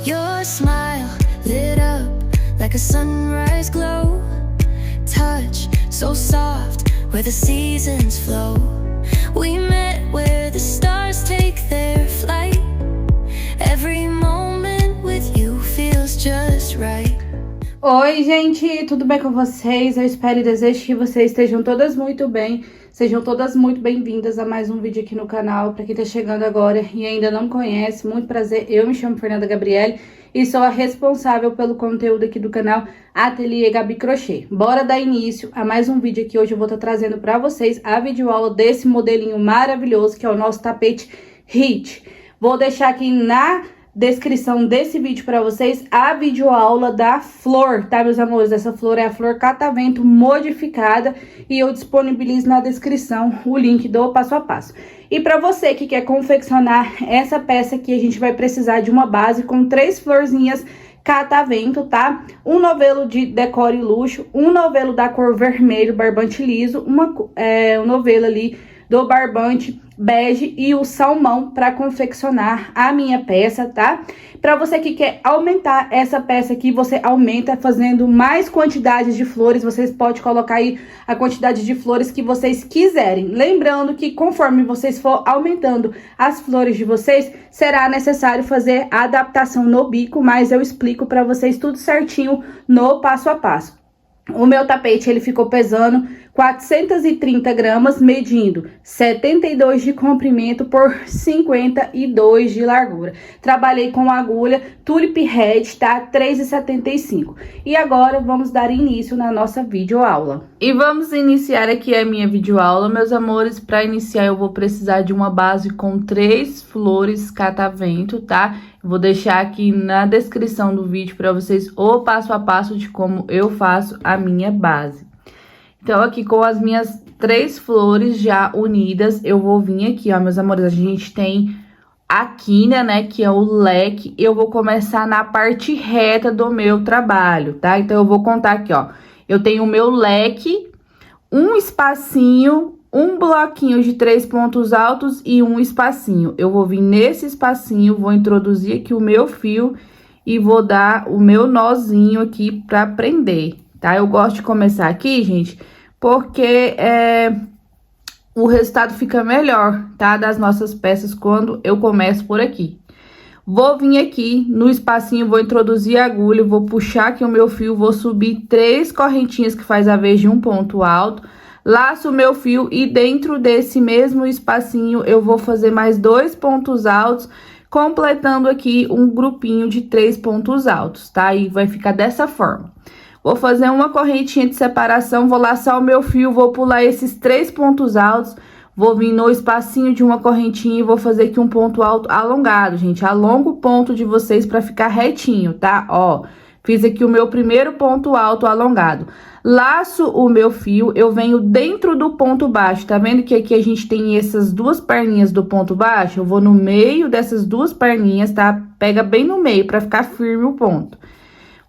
Your smile lit up like a sunrise glow. Touch so soft where the seasons flow. We met where the stars take their flight. Every moment with you feels just right. Oi, gente, tudo bem com vocês? Eu espero e desejo que vocês estejam todas muito bem. Sejam todas muito bem-vindas a mais um vídeo aqui no canal. Para quem tá chegando agora e ainda não conhece, muito prazer. Eu me chamo Fernanda Gabriele e sou a responsável pelo conteúdo aqui do canal Ateliê Gabi Crochê. Bora dar início a mais um vídeo aqui. Hoje eu vou estar trazendo para vocês a videoaula desse modelinho maravilhoso que é o nosso tapete Hit. Vou deixar aqui na descrição desse vídeo para vocês a videoaula da flor, tá, meus amores? Essa flor é a flor catavento modificada e eu disponibilizo na descrição o link do passo a passo. E para você que quer confeccionar essa peça aqui, a gente vai precisar de uma base com 3 florzinhas catavento, tá? Um novelo de decore e luxo, um novelo da cor vermelho, barbante liso, um novelo ali do barbante bege e o salmão para confeccionar a minha peça, tá? Para você que quer aumentar essa peça aqui, você aumenta fazendo mais quantidades de flores, vocês podem colocar aí a quantidade de flores que vocês quiserem. Lembrando que conforme vocês for aumentando as flores de vocês, será necessário fazer a adaptação no bico, mas eu explico para vocês tudo certinho no passo a passo. O meu tapete, ele ficou pesando 430 gramas, medindo 72 de comprimento por 52 de largura. Trabalhei com agulha Tulip Red, tá? 3,75. E agora, vamos dar início na nossa videoaula. E vamos iniciar aqui a minha videoaula, meus amores. Para iniciar, eu vou precisar de uma base com 3 flores catavento, tá? Vou deixar aqui na descrição do vídeo para vocês o passo a passo de como eu faço a minha base. Então, aqui com as minhas 3 flores já unidas, eu vou vir aqui, ó, meus amores, a gente tem a quina, né, que é o leque. Eu vou começar na parte reta do meu trabalho, tá? Então, eu vou contar aqui, ó. Eu tenho o meu leque, um espacinho, um bloquinho de 3 pontos altos e um espacinho. Eu vou vir nesse espacinho, vou introduzir aqui o meu fio e vou dar o meu nozinho aqui pra prender, tá? Eu gosto de começar aqui, gente, porque o resultado fica melhor, tá? Das nossas peças quando eu começo por aqui. Vou vir aqui no espacinho, vou introduzir a agulha, vou puxar aqui o meu fio, vou subir 3 correntinhas que faz a vez de um ponto alto. Laço o meu fio e dentro desse mesmo espacinho eu vou fazer mais 2 pontos altos, completando aqui um grupinho de 3 pontos altos, tá? E vai ficar dessa forma. Vou fazer uma correntinha de separação, vou laçar o meu fio, vou pular esses 3 pontos altos, vou vir no espacinho de uma correntinha e vou fazer aqui um ponto alto alongado, gente. Alonga o ponto de vocês para ficar retinho, tá? Ó, fiz aqui o meu primeiro ponto alto alongado. Laço o meu fio, eu venho dentro do ponto baixo, tá vendo que aqui a gente tem essas 2 perninhas do ponto baixo? Eu vou no meio dessas 2 perninhas, tá? Pega bem no meio pra ficar firme o ponto.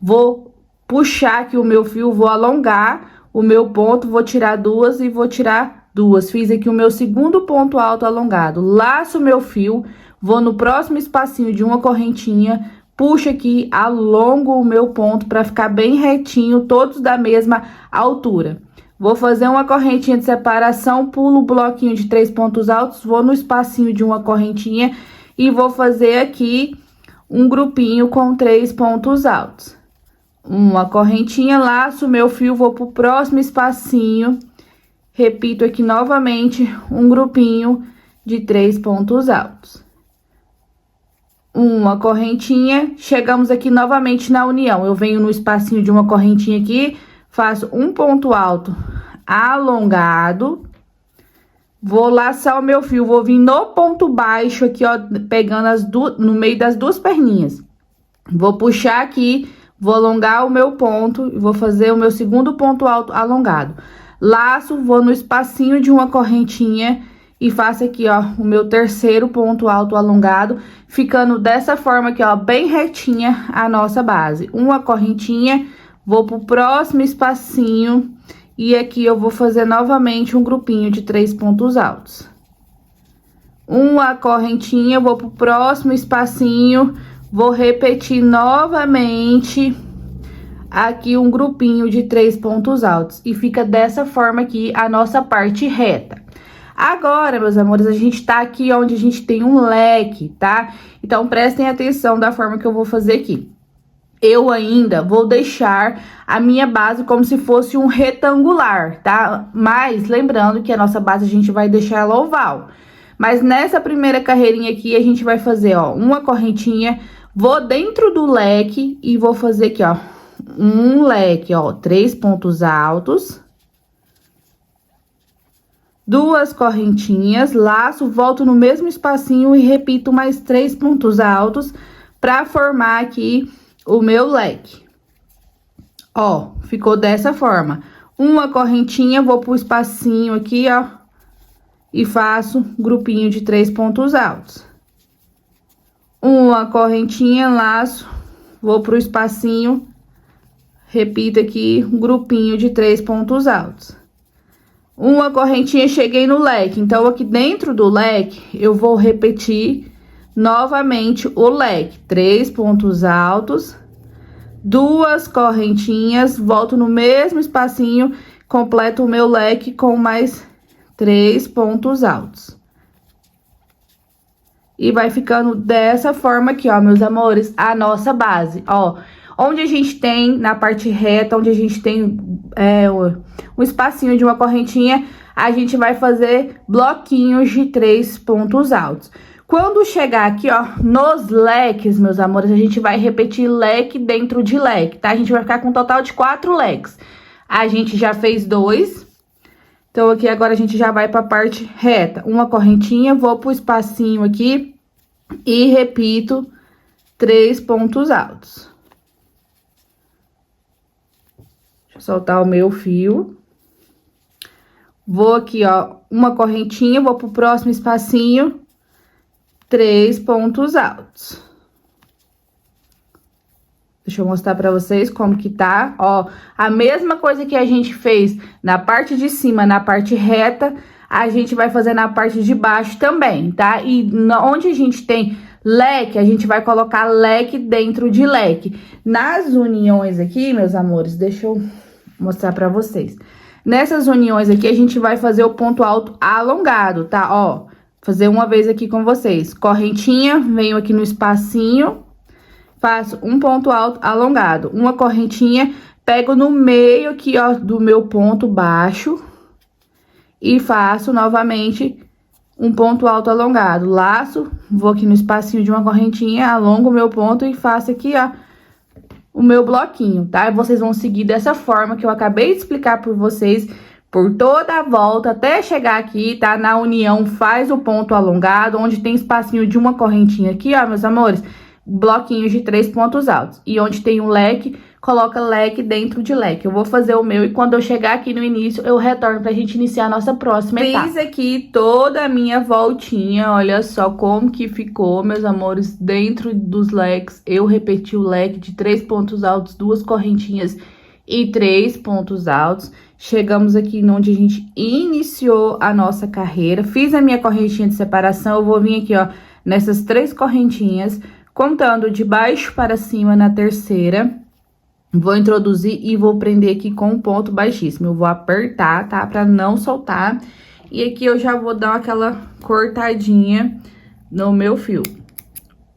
Vou puxar aqui o meu fio, vou alongar o meu ponto, vou tirar 2 e vou tirar 2. Fiz aqui o meu segundo ponto alto alongado. Laço o meu fio, vou no próximo espacinho de uma correntinha, puxo aqui, alongo o meu ponto para ficar bem retinho, todos da mesma altura. Vou fazer uma correntinha de separação, pulo o bloquinho de 3 pontos altos, vou no espacinho de uma correntinha e vou fazer aqui um grupinho com 3 pontos altos. Uma correntinha, laço o meu fio, vou pro próximo espacinho, repito aqui novamente um grupinho de 3 pontos altos. Uma correntinha, chegamos aqui novamente na união. Eu venho no espacinho de uma correntinha aqui, faço um ponto alto alongado, vou laçar o meu fio, vou vir no ponto baixo aqui, ó, pegando no meio das 2 perninhas. Vou puxar aqui, vou alongar o meu ponto e vou fazer o meu segundo ponto alto alongado. Laço, vou no espacinho de uma correntinha e faço aqui, ó, o meu terceiro ponto alto alongado, ficando dessa forma aqui, ó, bem retinha a nossa base. Uma correntinha, vou pro próximo espacinho e aqui eu vou fazer novamente um grupinho de 3 pontos altos. uma correntinha, vou pro próximo espacinho, vou repetir novamente aqui um grupinho de 3 pontos altos. E fica dessa forma aqui a nossa parte reta. Agora, meus amores, a gente tá aqui onde a gente tem um leque, tá? Então, prestem atenção da forma que eu vou fazer aqui. Eu ainda vou deixar a minha base como se fosse um retangular, tá? Mas, lembrando que a nossa base a gente vai deixar ela oval. Mas nessa primeira carreirinha aqui, a gente vai fazer, ó, uma correntinha, vou dentro do leque e vou fazer aqui, ó, um leque, ó, 3 pontos altos. Duas correntinhas, laço, volto no mesmo espacinho e repito mais 3 pontos altos pra formar aqui o meu leque. Ó, ficou dessa forma. Uma correntinha, vou pro espacinho aqui, ó, e faço um grupinho de 3 pontos altos. Uma correntinha, laço, vou pro espacinho, repito aqui um grupinho de 3 pontos altos. Uma correntinha, cheguei no leque. Então, aqui dentro do leque, eu vou repetir novamente o leque. 3 pontos altos, duas correntinhas, volto no mesmo espacinho, completo o meu leque com mais 3 pontos altos. E vai ficando dessa forma aqui, ó, meus amores, a nossa base, ó. Onde a gente tem, na parte reta, onde a gente tem um espacinho de uma correntinha, a gente vai fazer bloquinhos de 3 pontos altos. Quando chegar aqui, ó, nos leques, meus amores, a gente vai repetir leque dentro de leque, tá? A gente vai ficar com um total de 4 leques. A gente já fez 2. Então, aqui agora a gente já vai pra parte reta. Uma correntinha, vou pro espacinho aqui e repito 3 pontos altos. Soltar o meu fio. Vou aqui, ó, uma correntinha, vou pro próximo espacinho, 3 pontos altos. Deixa eu mostrar pra vocês como que tá, ó. A mesma coisa que a gente fez na parte de cima, na parte reta, a gente vai fazer na parte de baixo também, tá? E onde a gente tem leque, a gente vai colocar leque dentro de leque. Nas uniões aqui, meus amores, deixa eu mostrar pra vocês. Nessas uniões aqui, a gente vai fazer o ponto alto alongado, tá? Ó, fazer uma vez aqui com vocês. Correntinha, venho aqui no espacinho, faço um ponto alto alongado. Uma correntinha, pego no meio aqui, ó, do meu ponto baixo e faço novamente um ponto alto alongado. Laço, vou aqui no espacinho de uma correntinha, alongo o meu ponto e faço aqui, ó, o meu bloquinho, tá? E vocês vão seguir dessa forma que eu acabei de explicar por vocês, por toda a volta, até chegar aqui, tá? Na união, faz o ponto alongado, onde tem espacinho de uma correntinha aqui, ó, meus amores, bloquinhos de 3 pontos altos. E onde tem um leque, coloca leque dentro de leque. Eu vou fazer o meu e quando eu chegar aqui no início, eu retorno pra gente iniciar a nossa próxima etapa. Fiz aqui toda a minha voltinha, olha só como que ficou, meus amores, dentro dos leques. Eu repeti o leque de 3 pontos altos, 2 correntinhas e 3 pontos altos. Chegamos aqui onde a gente iniciou a nossa carreira. Fiz a minha correntinha de separação, eu vou vir aqui, ó, nessas 3 correntinhas, contando de baixo para cima na terceira. Vou introduzir e vou prender aqui com um ponto baixíssimo. Eu vou apertar, tá? Pra não soltar. E aqui eu já vou dar aquela cortadinha no meu fio.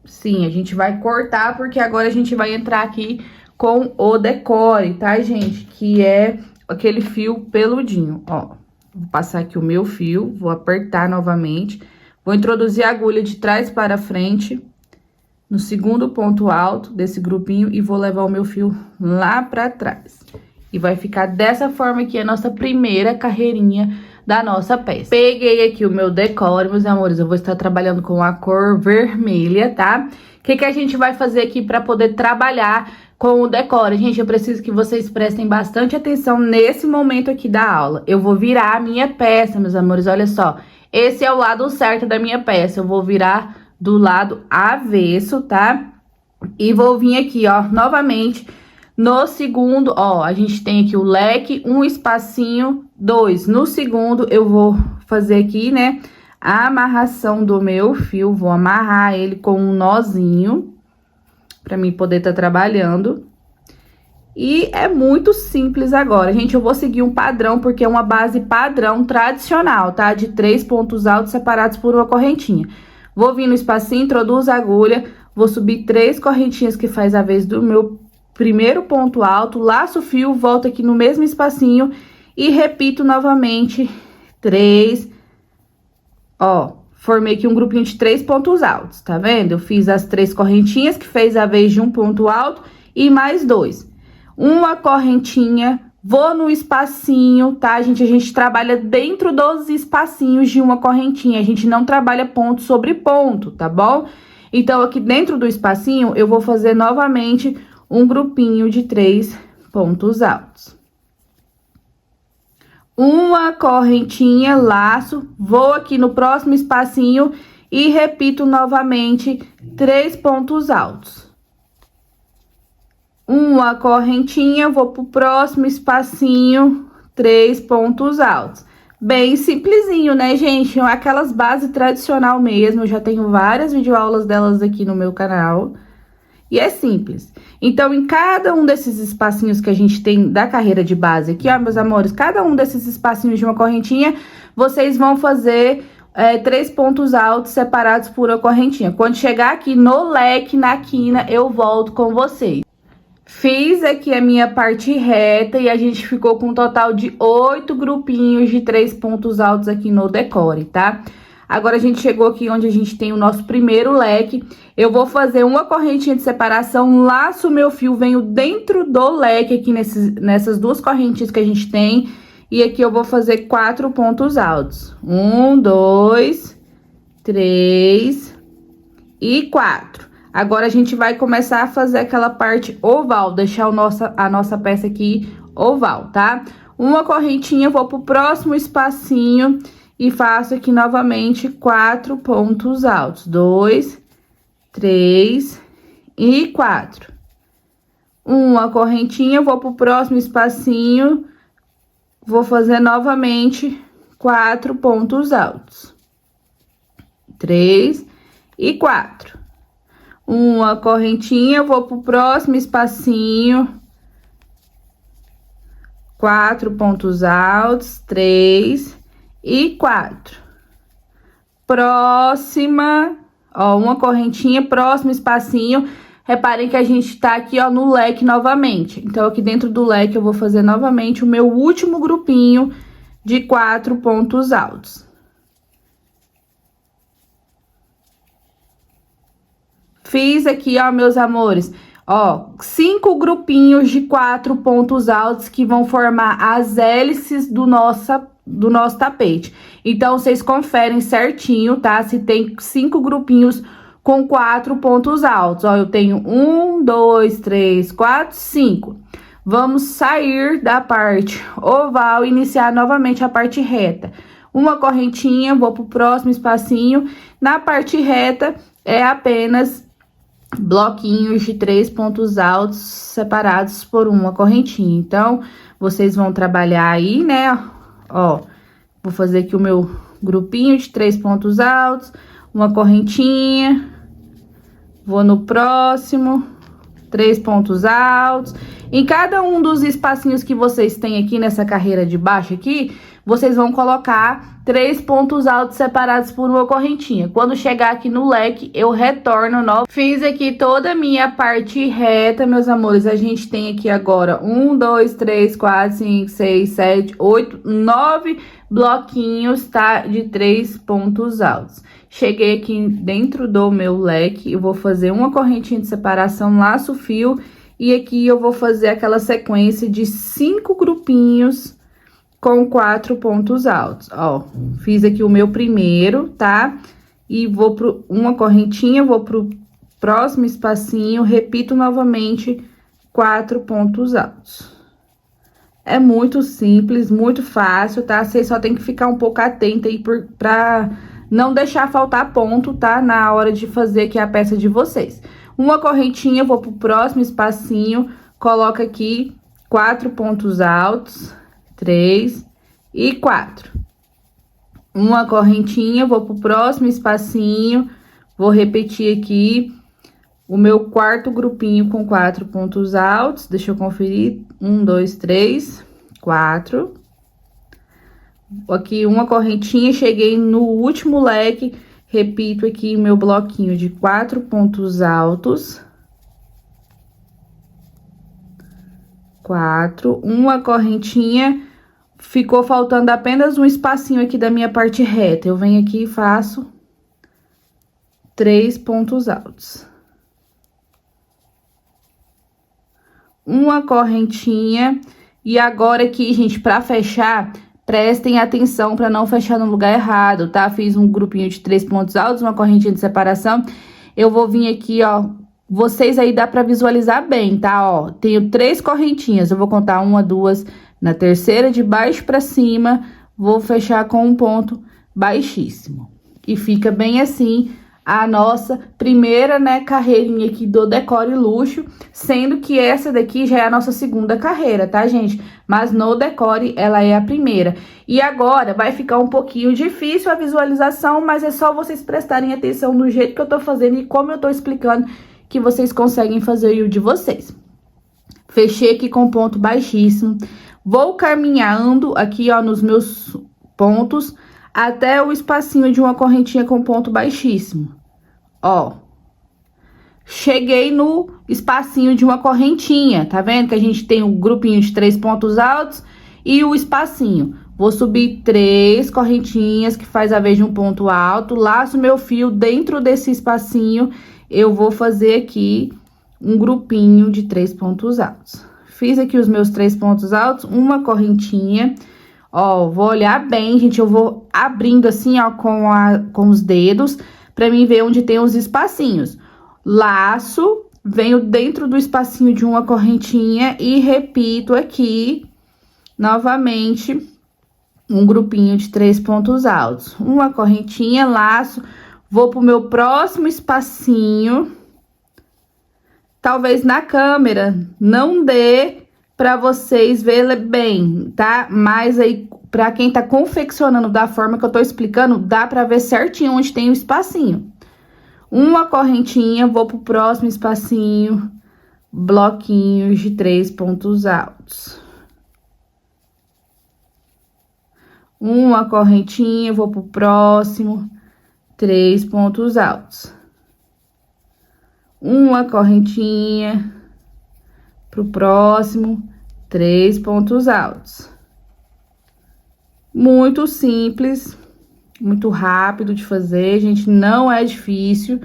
Sim, a gente vai cortar porque agora a gente vai entrar aqui com o decore, tá, gente? Que é aquele fio peludinho, ó. Vou passar aqui o meu fio, vou apertar novamente. Vou introduzir a agulha de trás para frente no segundo ponto alto desse grupinho e vou levar o meu fio lá pra trás. E vai ficar dessa forma aqui a nossa primeira carreirinha da nossa peça. Peguei aqui o meu decore, meus amores, eu vou estar trabalhando com a cor vermelha, tá? O que que a gente vai fazer aqui pra poder trabalhar com o decore? Gente, eu preciso que vocês prestem bastante atenção nesse momento aqui da aula. Eu vou virar a minha peça, meus amores, olha só. Esse é o lado certo da minha peça, eu vou virar do lado avesso, tá? E vou vir aqui, ó, novamente, no segundo, ó, a gente tem aqui o leque, um espacinho, 2. No segundo, eu vou fazer aqui, né, a amarração do meu fio. Vou amarrar ele com um nozinho, pra mim poder tá trabalhando. E é muito simples agora, gente. Eu vou seguir um padrão, porque é uma base padrão tradicional, tá? De 3 pontos altos separados por uma correntinha. Vou vir no espacinho, introduzo a agulha, vou subir 3 correntinhas que faz a vez do meu primeiro ponto alto, laço o fio, volto aqui no mesmo espacinho e repito novamente 3. Ó, formei aqui um grupinho de 3 pontos altos, tá vendo? Eu fiz as 3 correntinhas que fez a vez de um ponto alto e mais 2. Uma correntinha, vou no espacinho, tá, gente? A gente trabalha dentro dos espacinhos de uma correntinha, a gente não trabalha ponto sobre ponto, tá bom? Então, aqui dentro do espacinho, eu vou fazer novamente um grupinho de 3 pontos altos. Uma correntinha, laço, vou aqui no próximo espacinho e repito novamente 3 pontos altos. Uma correntinha, vou pro próximo espacinho, 3 pontos altos. Bem simplesinho, né, gente? Aquelas bases tradicional mesmo, eu já tenho várias videoaulas delas aqui no meu canal. E é simples. Então, em cada um desses espacinhos que a gente tem da carreira de base aqui, ó, meus amores, cada um desses espacinhos de uma correntinha, vocês vão fazer 3 pontos altos separados por uma correntinha. Quando chegar aqui no leque, na quina, eu volto com vocês. Fiz aqui a minha parte reta e a gente ficou com um total de 8 grupinhos de 3 pontos altos aqui no decore, tá? Agora, a gente chegou aqui onde a gente tem o nosso primeiro leque. Eu vou fazer uma correntinha de separação, laço o meu fio, venho dentro do leque aqui nessas 2 correntinhas que a gente tem. E aqui eu vou fazer 4 pontos altos. 1, 2, 3 e 4. Agora, a gente vai começar a fazer aquela parte oval, deixar a nossa peça aqui oval, tá? Uma correntinha, vou pro próximo espacinho e faço aqui novamente 4 pontos altos. 2, 3 e 4. Uma correntinha, vou pro próximo espacinho, vou fazer novamente 4 pontos altos. 3 e 4. Uma correntinha, vou pro próximo espacinho, 4 pontos altos, 3 e 4. Próxima, ó, uma correntinha, próximo espacinho. Reparem que a gente tá aqui, ó, no leque novamente. Então, aqui dentro do leque, eu vou fazer novamente o meu último grupinho de 4 pontos altos. Fiz aqui, ó, meus amores, ó, 5 grupinhos de 4 pontos altos que vão formar as hélices do nosso tapete. Então, vocês conferem certinho, tá? Se tem 5 grupinhos com 4 pontos altos. Ó, eu tenho 1, 2, 3, 4, 5. Vamos sair da parte oval e iniciar novamente a parte reta. Uma correntinha, vou pro próximo espacinho. Na parte reta, é apenas bloquinhos de 3 pontos altos separados por uma correntinha. Então, vocês vão trabalhar aí, né? Ó, vou fazer aqui o meu grupinho de 3 pontos altos, uma correntinha, vou no próximo, 3 pontos altos. Em cada um dos espacinhos que vocês têm aqui nessa carreira de baixo aqui, vocês vão colocar 3 pontos altos separados por uma correntinha. Quando chegar aqui no leque, eu retorno novo. Fiz aqui toda a minha parte reta, meus amores. A gente tem aqui agora 1, 2, 3, 4, 5, 6, 7, 8, 9 bloquinhos, tá? De 3 pontos altos. Cheguei aqui dentro do meu leque, eu vou fazer uma correntinha de separação, laço o fio. E aqui eu vou fazer aquela sequência de 5 grupinhos com 4 pontos altos, ó. Fiz aqui o meu primeiro, tá? E vou pro uma correntinha, vou pro próximo espacinho, repito novamente 4 pontos altos. É muito simples, muito fácil, tá? Vocês só tem que ficar um pouco atenta aí pra não deixar faltar ponto, tá? Na hora de fazer aqui a peça de vocês. Uma correntinha, vou pro próximo espacinho, coloco aqui 4 pontos altos, 3 e 4. uma correntinha, vou pro próximo espacinho, vou repetir aqui o meu quarto grupinho com 4 pontos altos. Deixa eu conferir. 1, 2, 3, 4. Aqui uma correntinha, cheguei no último leque, repito aqui meu bloquinho de 4 pontos altos. 4, uma correntinha, ficou faltando apenas um espacinho aqui da minha parte reta. Eu venho aqui e faço 3 pontos altos. Uma correntinha. E agora aqui, gente, pra fechar, prestem atenção pra não fechar no lugar errado, tá? Fiz um grupinho de 3 pontos altos, uma correntinha de separação. Eu vou vir aqui, ó, vocês aí dá pra visualizar bem, tá? Ó, tenho 3 correntinhas, eu vou contar 1, 2, na terceira de baixo pra cima, vou fechar com um ponto baixíssimo. E fica bem assim a nossa primeira, né, carreirinha aqui do Decore Luxo, sendo que essa daqui já é a nossa segunda carreira, tá, gente? Mas no Decore ela é a primeira. E agora vai ficar um pouquinho difícil a visualização, mas é só vocês prestarem atenção no jeito que eu tô fazendo e como eu tô explicando que vocês conseguem fazer o de vocês. Fechei aqui com ponto baixíssimo. Vou caminhando aqui, ó, nos meus pontos até o espacinho de uma correntinha com ponto baixíssimo. Ó, cheguei no espacinho de uma correntinha, tá vendo? Que a gente tem um grupinho de 3 pontos altos e o espacinho. Vou subir 3 correntinhas, que faz a vez de um ponto alto, laço meu fio dentro desse espacinho, eu vou fazer aqui um grupinho de 3 pontos altos. Fiz aqui os meus 3 pontos altos, uma correntinha. Ó, vou olhar bem, gente, eu vou abrindo assim, ó, com os dedos, pra mim ver onde tem os espacinhos. Laço, venho dentro do espacinho de uma correntinha e repito aqui, novamente, um grupinho de 3 pontos altos. Uma correntinha, laço, vou pro meu próximo espacinho. Talvez na câmera não dê pra vocês verem bem, tá? Mas aí, pra quem tá confeccionando da forma que eu tô explicando, dá pra ver certinho onde tem o espacinho. Uma correntinha, vou pro próximo espacinho, bloquinhos de 3 pontos altos. Uma correntinha, vou pro próximo, 3 pontos altos. Uma correntinha, pro próximo, 3 pontos altos. Muito simples, muito rápido de fazer, gente, não é difícil.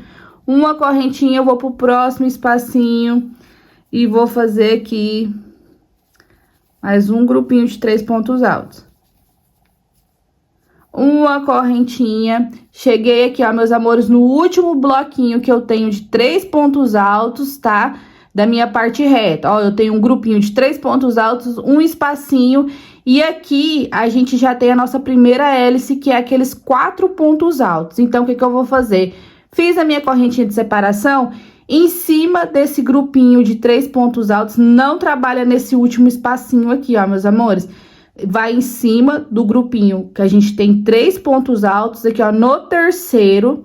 Uma correntinha, eu vou pro próximo espacinho e vou fazer aqui mais um grupinho de 3 pontos altos. Uma correntinha, cheguei aqui, ó, meus amores, no último bloquinho que eu tenho de 3 pontos altos, tá? Da minha parte reta, ó, eu tenho um grupinho de 3 pontos altos, um espacinho, e aqui a gente já tem a nossa primeira hélice, que é aqueles 4 pontos altos. Então, o que que eu vou fazer? Fiz a minha correntinha de separação, em cima desse grupinho de 3 pontos altos, não trabalha nesse último espacinho aqui, ó, meus amores. Vai em cima do grupinho, que a gente tem 3 pontos altos, aqui, ó, no terceiro,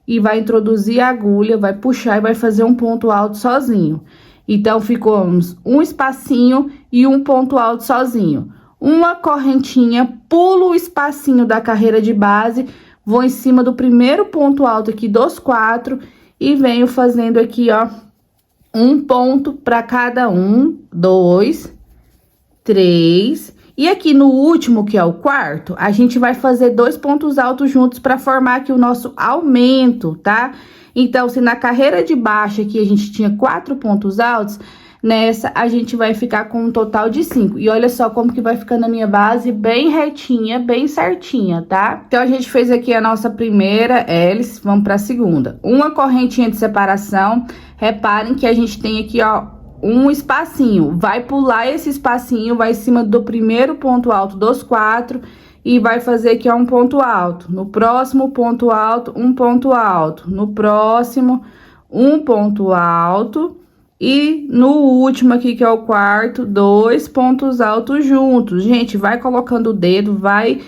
e vai introduzir a agulha, vai puxar e vai fazer um ponto alto sozinho. Então, ficamos um espacinho e um ponto alto sozinho. Uma correntinha, pulo o espacinho da carreira de base, vou em cima do primeiro ponto alto aqui dos 4 e venho fazendo aqui, ó, um ponto para cada um, 2, 3... E aqui no último, que é o quarto, a gente vai fazer 2 pontos altos juntos para formar aqui o nosso aumento, tá? Então, se na carreira de baixo aqui a gente tinha 4 pontos altos, nessa a gente vai ficar com um total de 5. E olha só como que vai ficando a minha base bem retinha, bem certinha, tá? Então, a gente fez aqui a nossa primeira hélice, vamos para a segunda. Uma correntinha de separação, reparem que a gente tem aqui, ó, um espacinho, vai pular esse espacinho, vai em cima do primeiro ponto alto dos 4 e vai fazer aqui, ó, um ponto alto. No próximo ponto alto, um ponto alto. No próximo, um ponto alto. E no último aqui, que é o quarto, 2 pontos altos juntos. Gente, vai colocando o dedo, vai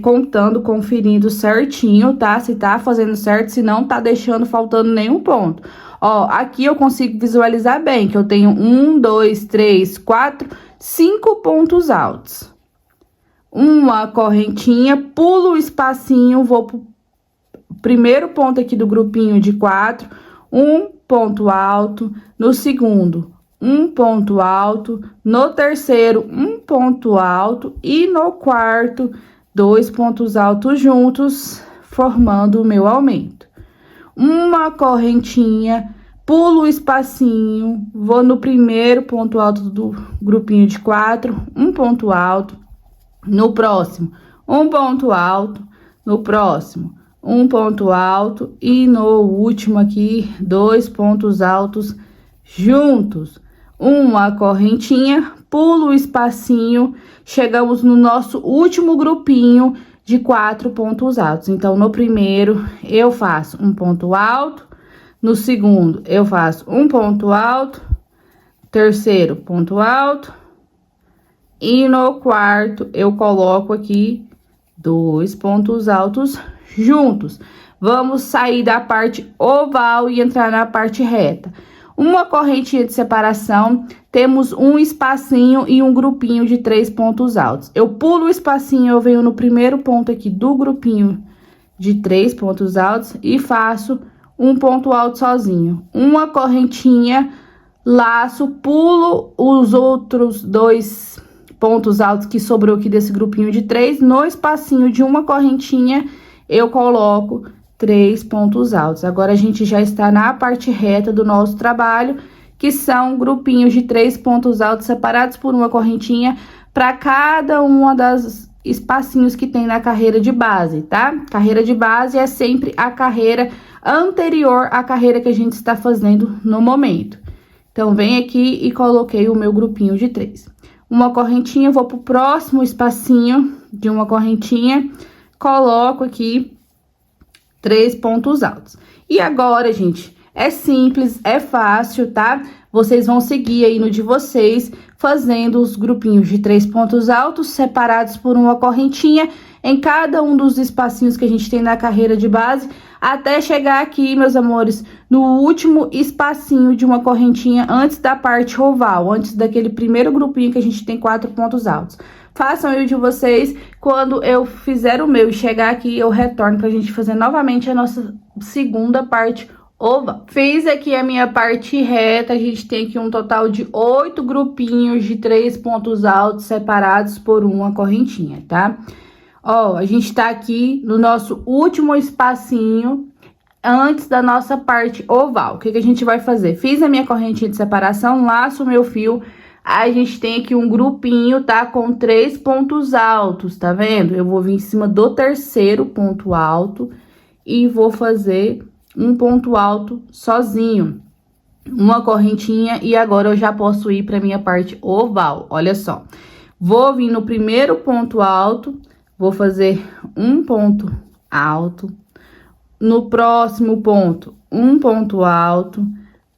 contando, conferindo certinho, tá? Se tá fazendo certo, se não tá deixando faltando nenhum ponto. Ó, aqui eu consigo visualizar bem que eu tenho 1, 2, 3, 4, 5 pontos altos. Uma correntinha, pulo o espacinho, vou pro primeiro ponto aqui do grupinho de 4, um ponto alto, no segundo, um ponto alto, no terceiro, um ponto alto e no quarto, 2 pontos altos juntos, formando o meu aumento. Uma correntinha, pulo o espacinho, vou no primeiro ponto alto do grupinho de 4, um ponto alto, no próximo, um ponto alto, no próximo, um ponto alto e no último aqui, 2 pontos altos juntos. Uma correntinha, pulo o espacinho, chegamos no nosso último grupinho de 4 pontos altos. Então, no primeiro, eu faço um ponto alto, no segundo, eu faço um ponto alto, terceiro, ponto alto, e no quarto, eu coloco aqui 2 pontos altos juntos. Vamos sair da parte oval e entrar na parte reta. Uma correntinha de separação, temos um espacinho e um grupinho de 3 pontos altos. Eu pulo o espacinho, eu venho no primeiro ponto aqui do grupinho de 3 pontos altos e faço um ponto alto sozinho. Uma correntinha, laço, pulo os outros 2 pontos altos que sobrou aqui desse grupinho de 3, no espacinho de uma correntinha, eu coloco 3 pontos altos. Agora, a gente já está na parte reta do nosso trabalho, que são grupinhos de 3 pontos altos separados por uma correntinha para cada uma das espacinhos que tem na carreira de base, tá? Carreira de base é sempre a carreira anterior à carreira que a gente está fazendo no momento. Então, vem aqui e coloquei o meu grupinho de 3. Uma correntinha, vou pro próximo espacinho de uma correntinha, coloco aqui 3 pontos altos. E agora, gente, é simples, é fácil, tá? Vocês vão seguir aí no de vocês, fazendo os grupinhos de 3 pontos altos, separados por uma correntinha, em cada um dos espacinhos que a gente tem na carreira de base, até chegar aqui, meus amores, no último espacinho de uma correntinha, antes da parte oval, antes daquele primeiro grupinho que a gente tem 4 pontos altos. Façam aí o de vocês, quando eu fizer o meu e chegar aqui, eu retorno pra gente fazer novamente a nossa segunda parte oval. Fiz aqui a minha parte reta, a gente tem aqui um total de 8 grupinhos de 3 pontos altos separados por uma correntinha, tá? Ó, a gente tá aqui no nosso último espacinho antes da nossa parte oval. O que que a gente vai fazer? Fiz a minha correntinha de separação, laço o meu fio. A gente tem aqui um grupinho, tá? Com 3 pontos altos, tá vendo? Eu vou vir em cima do terceiro ponto alto e vou fazer um ponto alto sozinho. Uma correntinha e agora eu já posso ir pra minha parte oval. Olha só. Vou vir no primeiro ponto alto. Vou fazer um ponto alto, no próximo ponto, um ponto alto,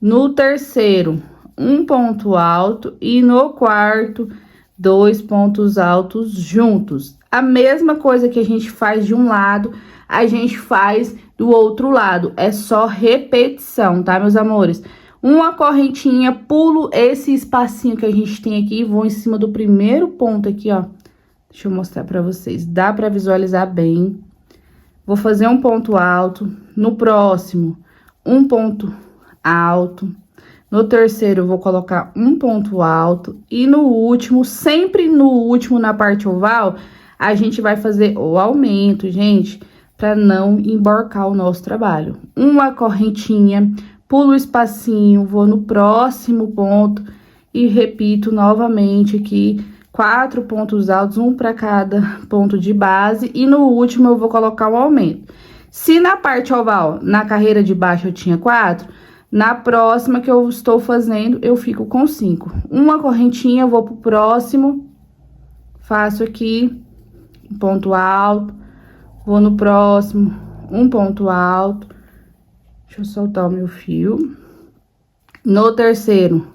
no terceiro, um ponto alto e no quarto, 2 pontos altos juntos. A mesma coisa que a gente faz de um lado, a gente faz do outro lado, é só repetição, tá, meus amores? Uma correntinha, pulo esse espacinho que a gente tem aqui, vou em cima do primeiro ponto aqui, ó. Deixa eu mostrar pra vocês, dá pra visualizar bem. Vou fazer um ponto alto, no próximo, um ponto alto, no terceiro, eu vou colocar um ponto alto, e no último, sempre no último, na parte oval, a gente vai fazer o aumento, gente, pra não emborcar o nosso trabalho. Uma correntinha, pulo o espacinho, vou no próximo ponto, e repito novamente aqui, 4 pontos altos, um para cada ponto de base, e no último eu vou colocar o aumento. Se na parte oval, na carreira de baixo eu tinha 4, na próxima que eu estou fazendo, eu fico com 5. Uma correntinha, eu vou pro próximo, faço aqui, um ponto alto, vou no próximo, um ponto alto, deixa eu soltar o meu fio. No terceiro,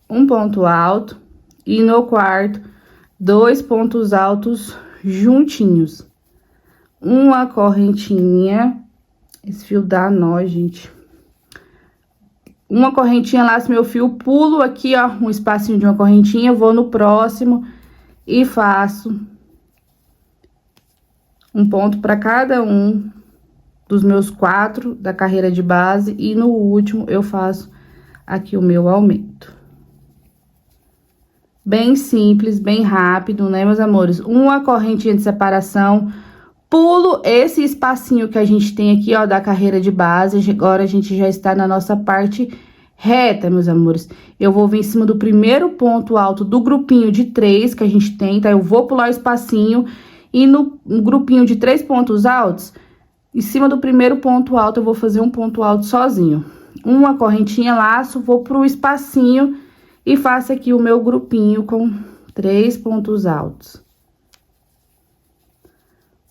um ponto alto. E no quarto, 2 pontos altos juntinhos. Uma correntinha, esse fio dá nó, gente. Uma correntinha, laço meu fio, pulo aqui, ó, um espacinho de uma correntinha, vou no próximo e faço um ponto para cada um dos meus 4 da carreira de base, e no último eu faço aqui o meu aumento. Bem simples, bem rápido, né, meus amores? Uma correntinha de separação, pulo esse espacinho que a gente tem aqui, ó, da carreira de base. Agora a gente já está na nossa parte reta, meus amores. Eu vou vir em cima do primeiro ponto alto do grupinho de 3 que a gente tem, tá? Eu vou pular o espacinho e no grupinho de 3 pontos altos, em cima do primeiro ponto alto, eu vou fazer um ponto alto sozinho. Uma correntinha, laço, vou pro espacinho e faço aqui o meu grupinho com 3 pontos altos.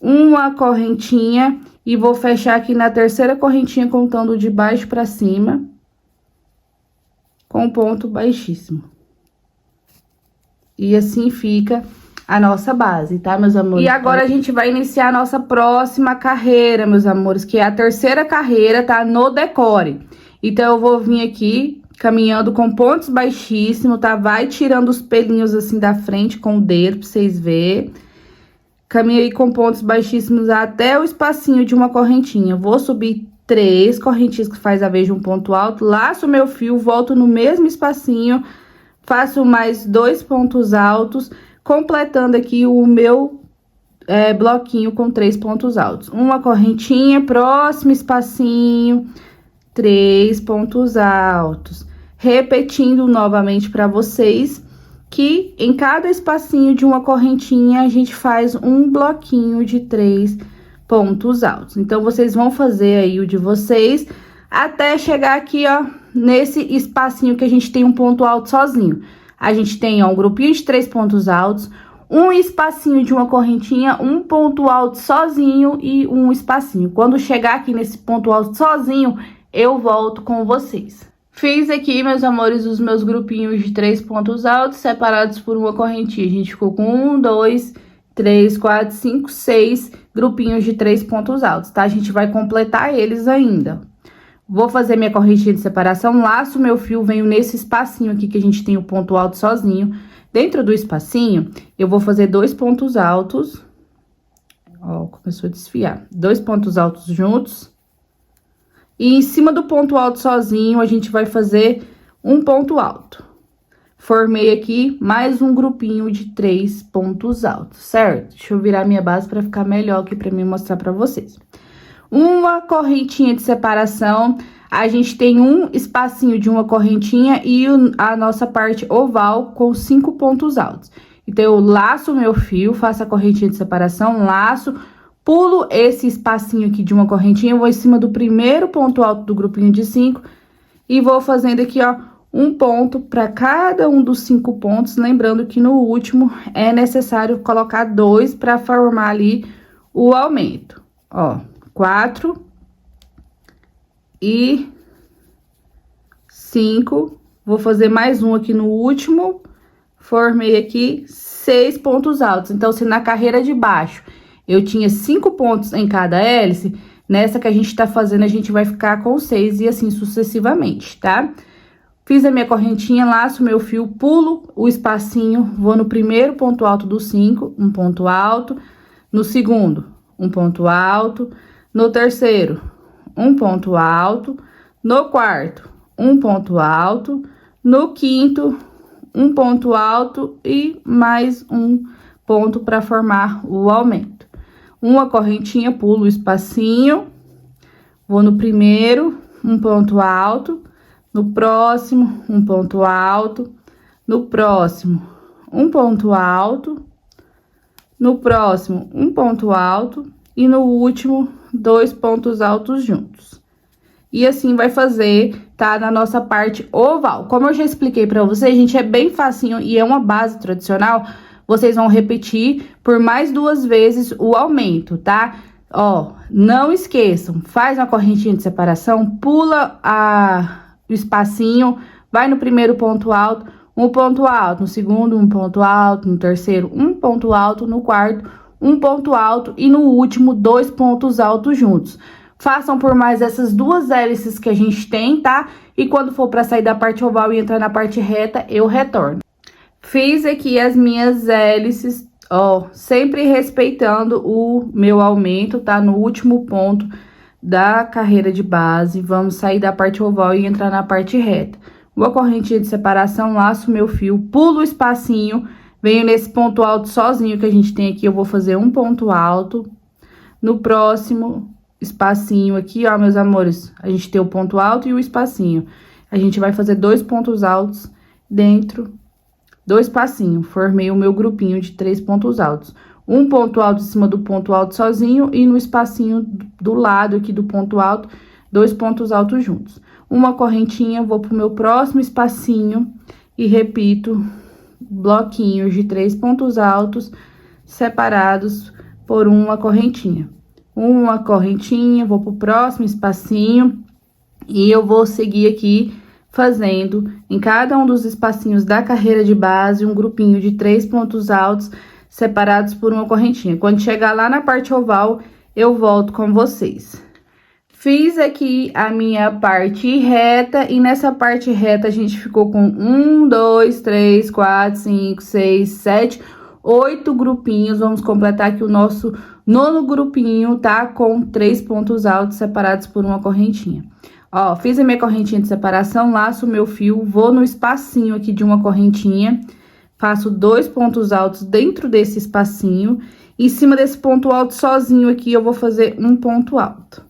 Uma correntinha e vou fechar aqui na terceira correntinha, contando de baixo pra cima, com ponto baixíssimo. E assim fica a nossa base, tá, meus amores? E agora a gente vai iniciar a nossa próxima carreira, meus amores, que é a terceira carreira, tá? No decore. Então, eu vou vir aqui caminhando com pontos baixíssimos, tá? Vai tirando os pelinhos assim da frente com o dedo pra vocês verem. Caminho aí com pontos baixíssimos até o espacinho de uma correntinha. Vou subir 3 correntinhas que faz a vez de um ponto alto, laço meu fio, volto no mesmo espacinho, faço mais 2 pontos altos, completando aqui o meu bloquinho com 3 pontos altos. Uma correntinha, próximo espacinho, 3 pontos altos. Repetindo novamente para vocês que em cada espacinho de uma correntinha a gente faz um bloquinho de 3 pontos altos. Então, vocês vão fazer aí o de vocês até chegar aqui, ó, nesse espacinho que a gente tem um ponto alto sozinho. A gente tem, ó, um grupinho de 3 pontos altos, um espacinho de uma correntinha, um ponto alto sozinho e um espacinho. Quando chegar aqui nesse ponto alto sozinho, eu volto com vocês. Fiz aqui, meus amores, os meus grupinhos de 3 pontos altos separados por uma correntinha. A gente ficou com 1, 2, 3, 4, 5, 6 grupinhos de 3 pontos altos, tá? A gente vai completar eles ainda. Vou fazer minha correntinha de separação, laço meu fio, venho nesse espacinho aqui que a gente tem o ponto alto sozinho. Dentro do espacinho, eu vou fazer 2 pontos altos. Ó, começou a desfiar. 2 pontos altos juntos. E em cima do ponto alto sozinho, a gente vai fazer um ponto alto. Formei aqui mais um grupinho de 3 pontos altos, certo? Deixa eu virar minha base para ficar melhor aqui para mim mostrar para vocês. Uma correntinha de separação, a gente tem um espacinho de uma correntinha e a nossa parte oval com 5 pontos altos. Então, eu laço meu fio, faço a correntinha de separação, laço, pulo esse espacinho aqui de uma correntinha, vou em cima do primeiro ponto alto do grupinho de 5 e vou fazendo aqui, ó, um ponto para cada um dos 5 pontos, lembrando que no último é necessário colocar 2 para formar ali o aumento. Ó, 4 e 5, vou fazer mais um aqui no último, formei aqui 6 pontos altos. Então, se na carreira de baixo eu tinha 5 pontos em cada hélice, nessa que a gente tá fazendo, a gente vai ficar com 6 e assim sucessivamente, tá? Fiz a minha correntinha, laço meu fio, pulo o espacinho, vou no primeiro ponto alto do 5, um ponto alto, no segundo, um ponto alto, no terceiro, um ponto alto, no quarto, um ponto alto, no quinto, um ponto alto e mais um ponto para formar o aumento. Uma correntinha, pulo o espacinho, vou no primeiro, um ponto alto, no próximo, um ponto alto, no próximo, um ponto alto, no próximo, um ponto alto e no último, 2 pontos altos juntos. E assim vai fazer, tá? Na nossa parte oval. Como eu já expliquei pra vocês, gente, é bem facinho e é uma base tradicional. Vocês vão repetir por mais 2 vezes o aumento, tá? Ó, não esqueçam, faz uma correntinha de separação, pula o espacinho, vai no primeiro ponto alto, um ponto alto, no segundo, um ponto alto, no terceiro, um ponto alto, no quarto, um ponto alto e no último 2 pontos altos juntos. Façam por mais essas duas hélices que a gente tem, tá? E quando for para sair da parte oval e entrar na parte reta, eu retorno. Fiz aqui as minhas hélices, ó, sempre respeitando o meu aumento, tá? No último ponto da carreira de base, vamos sair da parte oval e entrar na parte reta. Uma correntinha de separação, laço meu fio, pulo o espacinho, venho nesse ponto alto sozinho que a gente tem aqui, eu vou fazer um ponto alto. No próximo espacinho aqui, ó, meus amores, a gente tem o ponto alto e o espacinho. A gente vai fazer 2 pontos altos dentro do espacinho. Formei o meu grupinho de 3 pontos altos. Um ponto alto em cima do ponto alto sozinho e no espacinho do lado aqui do ponto alto, 2 pontos altos juntos. Uma correntinha, vou pro meu próximo espacinho e repito bloquinhos de 3 pontos altos separados por uma correntinha. Uma correntinha, vou pro próximo espacinho e eu vou seguir aqui fazendo em cada um dos espacinhos da carreira de base um grupinho de 3 pontos altos separados por uma correntinha. Quando chegar lá na parte oval, eu volto com vocês. Fiz aqui a minha parte reta e nessa parte reta a gente ficou com 1, 2, 3, 4, 5, 6, 7, 8 grupinhos. Vamos completar aqui o nosso 9º grupinho, tá? Com 3 pontos altos separados por uma correntinha. Ó, fiz a minha correntinha de separação, laço o meu fio, vou no espacinho aqui de uma correntinha, faço 2 pontos altos dentro desse espacinho. Em cima desse ponto alto sozinho aqui, eu vou fazer um ponto alto.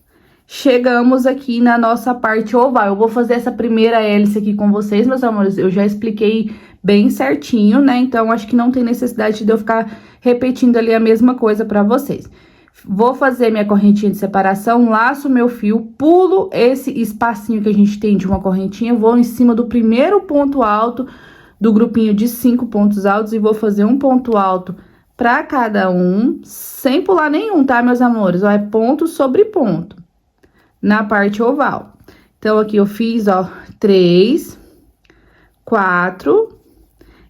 Chegamos aqui na nossa parte oval. Eu vou fazer essa primeira hélice aqui com vocês, meus amores. Eu já expliquei bem certinho, né? Então, acho que não tem necessidade de eu ficar repetindo ali a mesma coisa pra vocês. Vou fazer minha correntinha de separação, laço meu fio, pulo esse espacinho que a gente tem de uma correntinha, vou em cima do primeiro ponto alto do grupinho de 5 pontos altos e vou fazer um ponto alto pra cada um, sem pular nenhum, tá, meus amores? Ó, é ponto sobre ponto na parte oval. Então, aqui eu fiz, ó, 3, 4,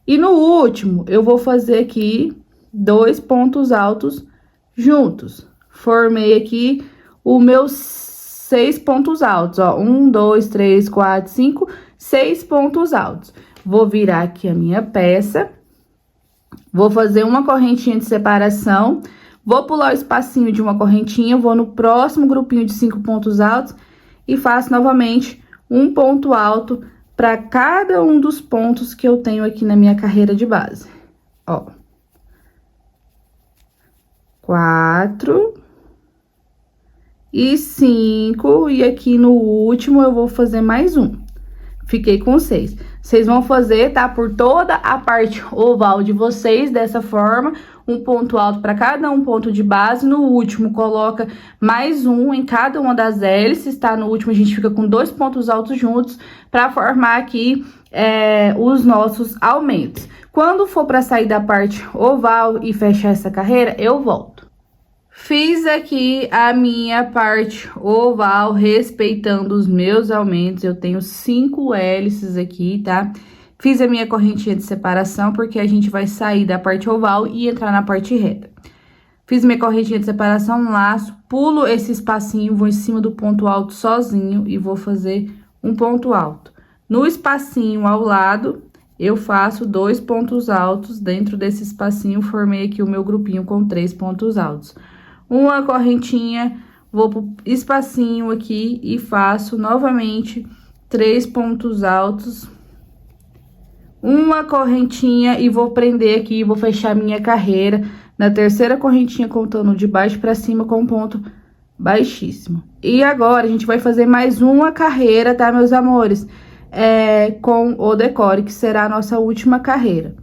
e no último, eu vou fazer aqui 2 pontos altos juntos. Formei aqui os meus 6 pontos altos, ó, 1, 2, 3, 4, 5, 6 pontos altos. Vou virar aqui a minha peça, vou fazer uma correntinha de separação, vou pular o espacinho de uma correntinha, vou no próximo grupinho de 5 pontos altos e faço novamente um ponto alto para cada um dos pontos que eu tenho aqui na minha carreira de base. Ó. 4 e 5, e aqui no último eu vou fazer mais um. Fiquei com 6. Vocês vão fazer, tá? Por toda a parte oval de vocês, dessa forma, um ponto alto para cada um ponto de base. No último, coloca mais um em cada uma das hélices, tá? No último, a gente fica com 2 pontos altos juntos para formar aqui os nossos aumentos. Quando for para sair da parte oval e fechar essa carreira, eu volto. Fiz aqui a minha parte oval, respeitando os meus aumentos. Eu tenho 5 hélices aqui, tá? Fiz a minha correntinha de separação, porque a gente vai sair da parte oval e entrar na parte reta. Fiz minha correntinha de separação, laço, pulo esse espacinho, vou em cima do ponto alto sozinho e vou fazer um ponto alto. No espacinho ao lado, eu faço 2 pontos altos dentro desse espacinho, formei aqui o meu grupinho com 3 pontos altos. Uma correntinha, vou pro espacinho aqui e faço novamente 3 pontos altos. Uma correntinha e vou prender aqui, vou fechar minha carreira na terceira correntinha, contando de baixo pra cima com ponto baixíssimo. E agora, a gente vai fazer mais uma carreira, tá, meus amores? Com o decore, que será a nossa última carreira.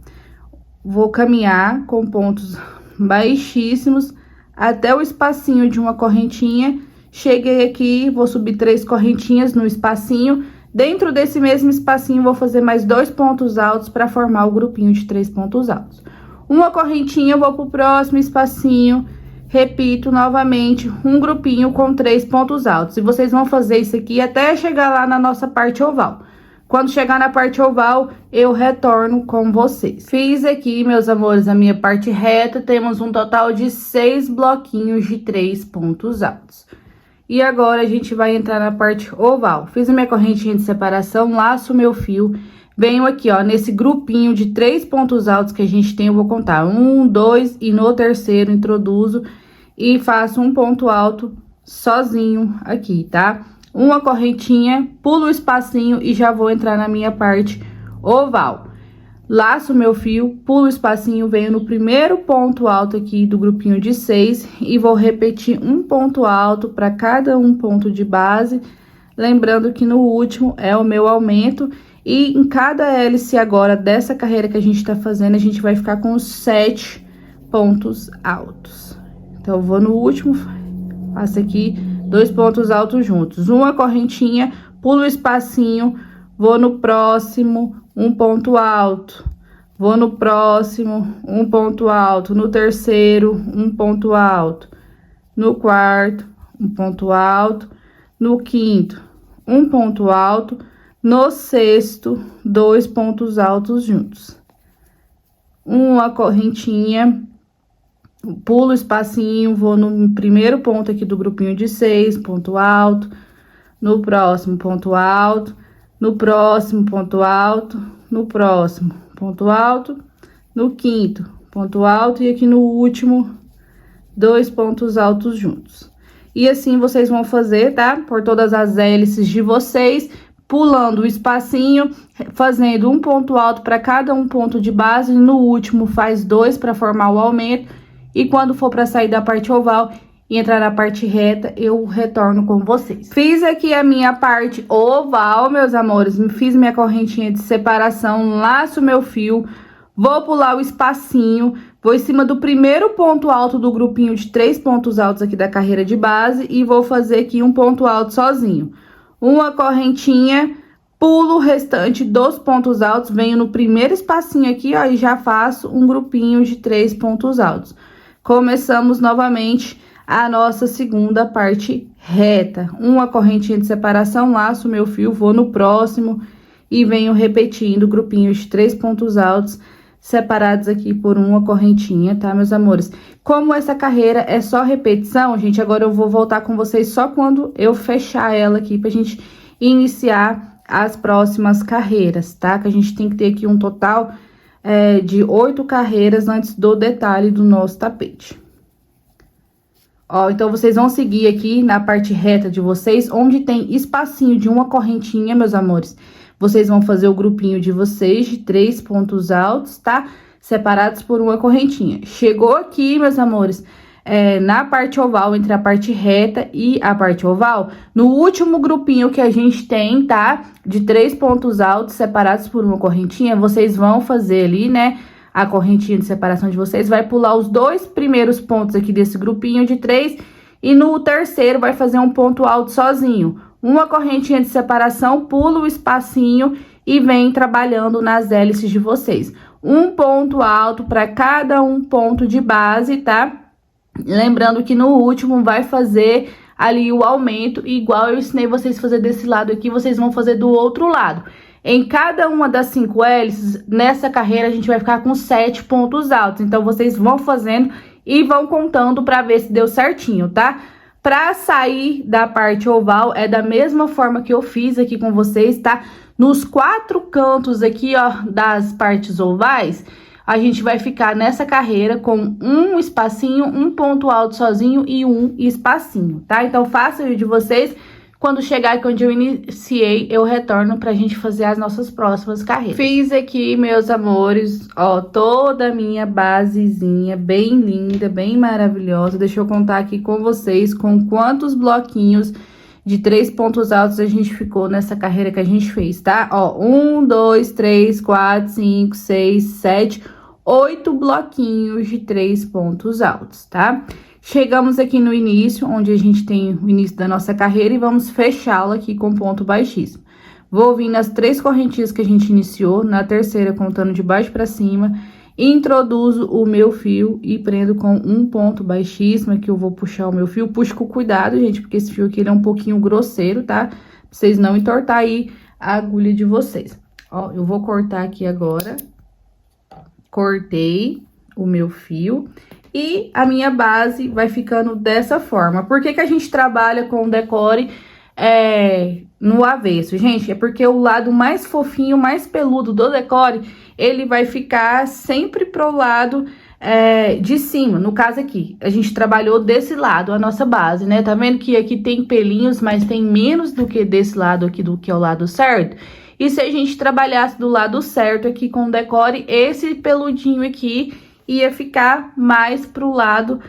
Vou caminhar com pontos baixíssimos até o espacinho de uma correntinha. Cheguei aqui, vou subir 3 correntinhas no espacinho. Dentro desse mesmo espacinho, vou fazer mais 2 pontos altos para formar o grupinho de 3 pontos altos. Uma correntinha, vou pro próximo espacinho, repito novamente, um grupinho com 3 pontos altos. E vocês vão fazer isso aqui até chegar lá na nossa parte oval. Quando chegar na parte oval, eu retorno com vocês. Fiz aqui, meus amores, a minha parte reta. Temos um total de 6 bloquinhos de 3 pontos altos. E agora, a gente vai entrar na parte oval. Fiz a minha correntinha de separação, laço o meu fio. Venho aqui, ó, nesse grupinho de 3 pontos altos que a gente tem, eu vou contar 1, 2 e no terceiro introduzo e faço um ponto alto sozinho aqui, tá? Uma correntinha, pulo o espacinho e já vou entrar na minha parte oval. Laço meu fio, pulo o espacinho, venho no primeiro ponto alto aqui do grupinho de 6 e vou repetir um ponto alto para cada um ponto de base. Lembrando que no último é o meu aumento e em cada hélice agora dessa carreira que a gente tá fazendo, a gente vai ficar com os 7 pontos altos. Então, eu vou no último, faço aqui 2 pontos altos juntos, uma correntinha, pulo o espacinho, vou no próximo, um ponto alto, vou no próximo, um ponto alto, no terceiro, um ponto alto, no quarto, um ponto alto, no quinto, um ponto alto, no sexto, 2 pontos altos juntos. Uma correntinha, pulo o espacinho, vou no primeiro ponto aqui do grupinho de 6, ponto alto, no próximo ponto alto, no próximo ponto alto, no próximo ponto alto, no quinto ponto alto e aqui no último 2 pontos altos juntos. E assim vocês vão fazer, tá? Por todas as hélices de vocês, pulando o espacinho, fazendo um ponto alto para cada um ponto de base, no último faz 2 para formar o aumento. E quando for para sair da parte oval e entrar na parte reta, eu retorno com vocês. Fiz aqui a minha parte oval, meus amores. Fiz minha correntinha de separação, laço meu fio, vou pular o espacinho, vou em cima do primeiro ponto alto do grupinho de 3 pontos altos aqui da carreira de base e vou fazer aqui um ponto alto sozinho. Uma correntinha, pulo o restante dos pontos altos, venho no primeiro espacinho aqui, ó, e já faço um grupinho de 3 pontos altos. Começamos novamente a nossa segunda parte reta. Uma correntinha de separação, laço meu fio, vou no próximo e venho repetindo grupinhos de 3 pontos altos separados aqui por uma correntinha, tá, meus amores? Como essa carreira é só repetição, gente, agora eu vou voltar com vocês só quando eu fechar ela aqui pra gente iniciar as próximas carreiras, tá? Que a gente tem que ter aqui um total de 8 carreiras antes do detalhe do nosso tapete. Ó, então, vocês vão seguir aqui na parte reta de vocês, onde tem espacinho de uma correntinha, meus amores. Vocês vão fazer o grupinho de vocês de 3 pontos altos, tá? Separados por uma correntinha. Chegou aqui, meus amores, na parte oval, entre a parte reta e a parte oval, no último grupinho que a gente tem, tá? De 3 pontos altos separados por uma correntinha, vocês vão fazer ali, né? A correntinha de separação de vocês vai pular os 2 primeiros pontos aqui desse grupinho de 3 e no terceiro vai fazer um ponto alto sozinho. Uma correntinha de separação, pula o espacinho e vem trabalhando nas hélices de vocês. Um ponto alto para cada um ponto de base, tá? Lembrando que no último vai fazer ali o aumento, igual eu ensinei vocês a fazer desse lado aqui, vocês vão fazer do outro lado. Em cada uma das 5 hélices, nessa carreira, a gente vai ficar com 7 pontos altos. Então, vocês vão fazendo e vão contando para ver se deu certinho, tá? Para sair da parte oval, é da mesma forma que eu fiz aqui com vocês, tá? Nos 4 cantos aqui, ó, das partes ovais, a gente vai ficar nessa carreira com um espacinho, um ponto alto sozinho e um espacinho, tá? Então, faça o de vocês. Quando chegar aqui onde eu iniciei, eu retorno pra gente fazer as nossas próximas carreiras. Fiz aqui, meus amores, ó, toda a minha basezinha, bem linda, bem maravilhosa. Deixa eu contar aqui com vocês com quantos bloquinhos de 3 pontos altos a gente ficou nessa carreira que a gente fez, tá? Ó, 1, 2, 3, 4, 5, 6, 7, 8 bloquinhos de 3 pontos altos, tá? Chegamos aqui no início, onde a gente tem o início da nossa carreira e vamos fechá-la aqui com ponto baixíssimo. Vou vir nas 3 correntinhas que a gente iniciou, na terceira contando de baixo pra cima, introduzo o meu fio e prendo com um ponto baixíssimo, aqui eu vou puxar o meu fio, puxo com cuidado, gente, porque esse fio aqui ele é um pouquinho grosseiro, tá? Pra vocês não entortar aí a agulha de vocês. Ó, eu vou cortar aqui agora. Cortei o meu fio. E a minha base vai ficando dessa forma. Por que que a gente trabalha com o decore no avesso? Gente, é porque o lado mais fofinho, mais peludo do decore, ele vai ficar sempre pro lado de cima. No caso aqui, a gente trabalhou desse lado, a nossa base, né? Tá vendo que aqui tem pelinhos, mas tem menos do que desse lado aqui, do que é o lado certo? E se a gente trabalhasse do lado certo aqui com o decore, esse peludinho aqui ia ficar mais pro lado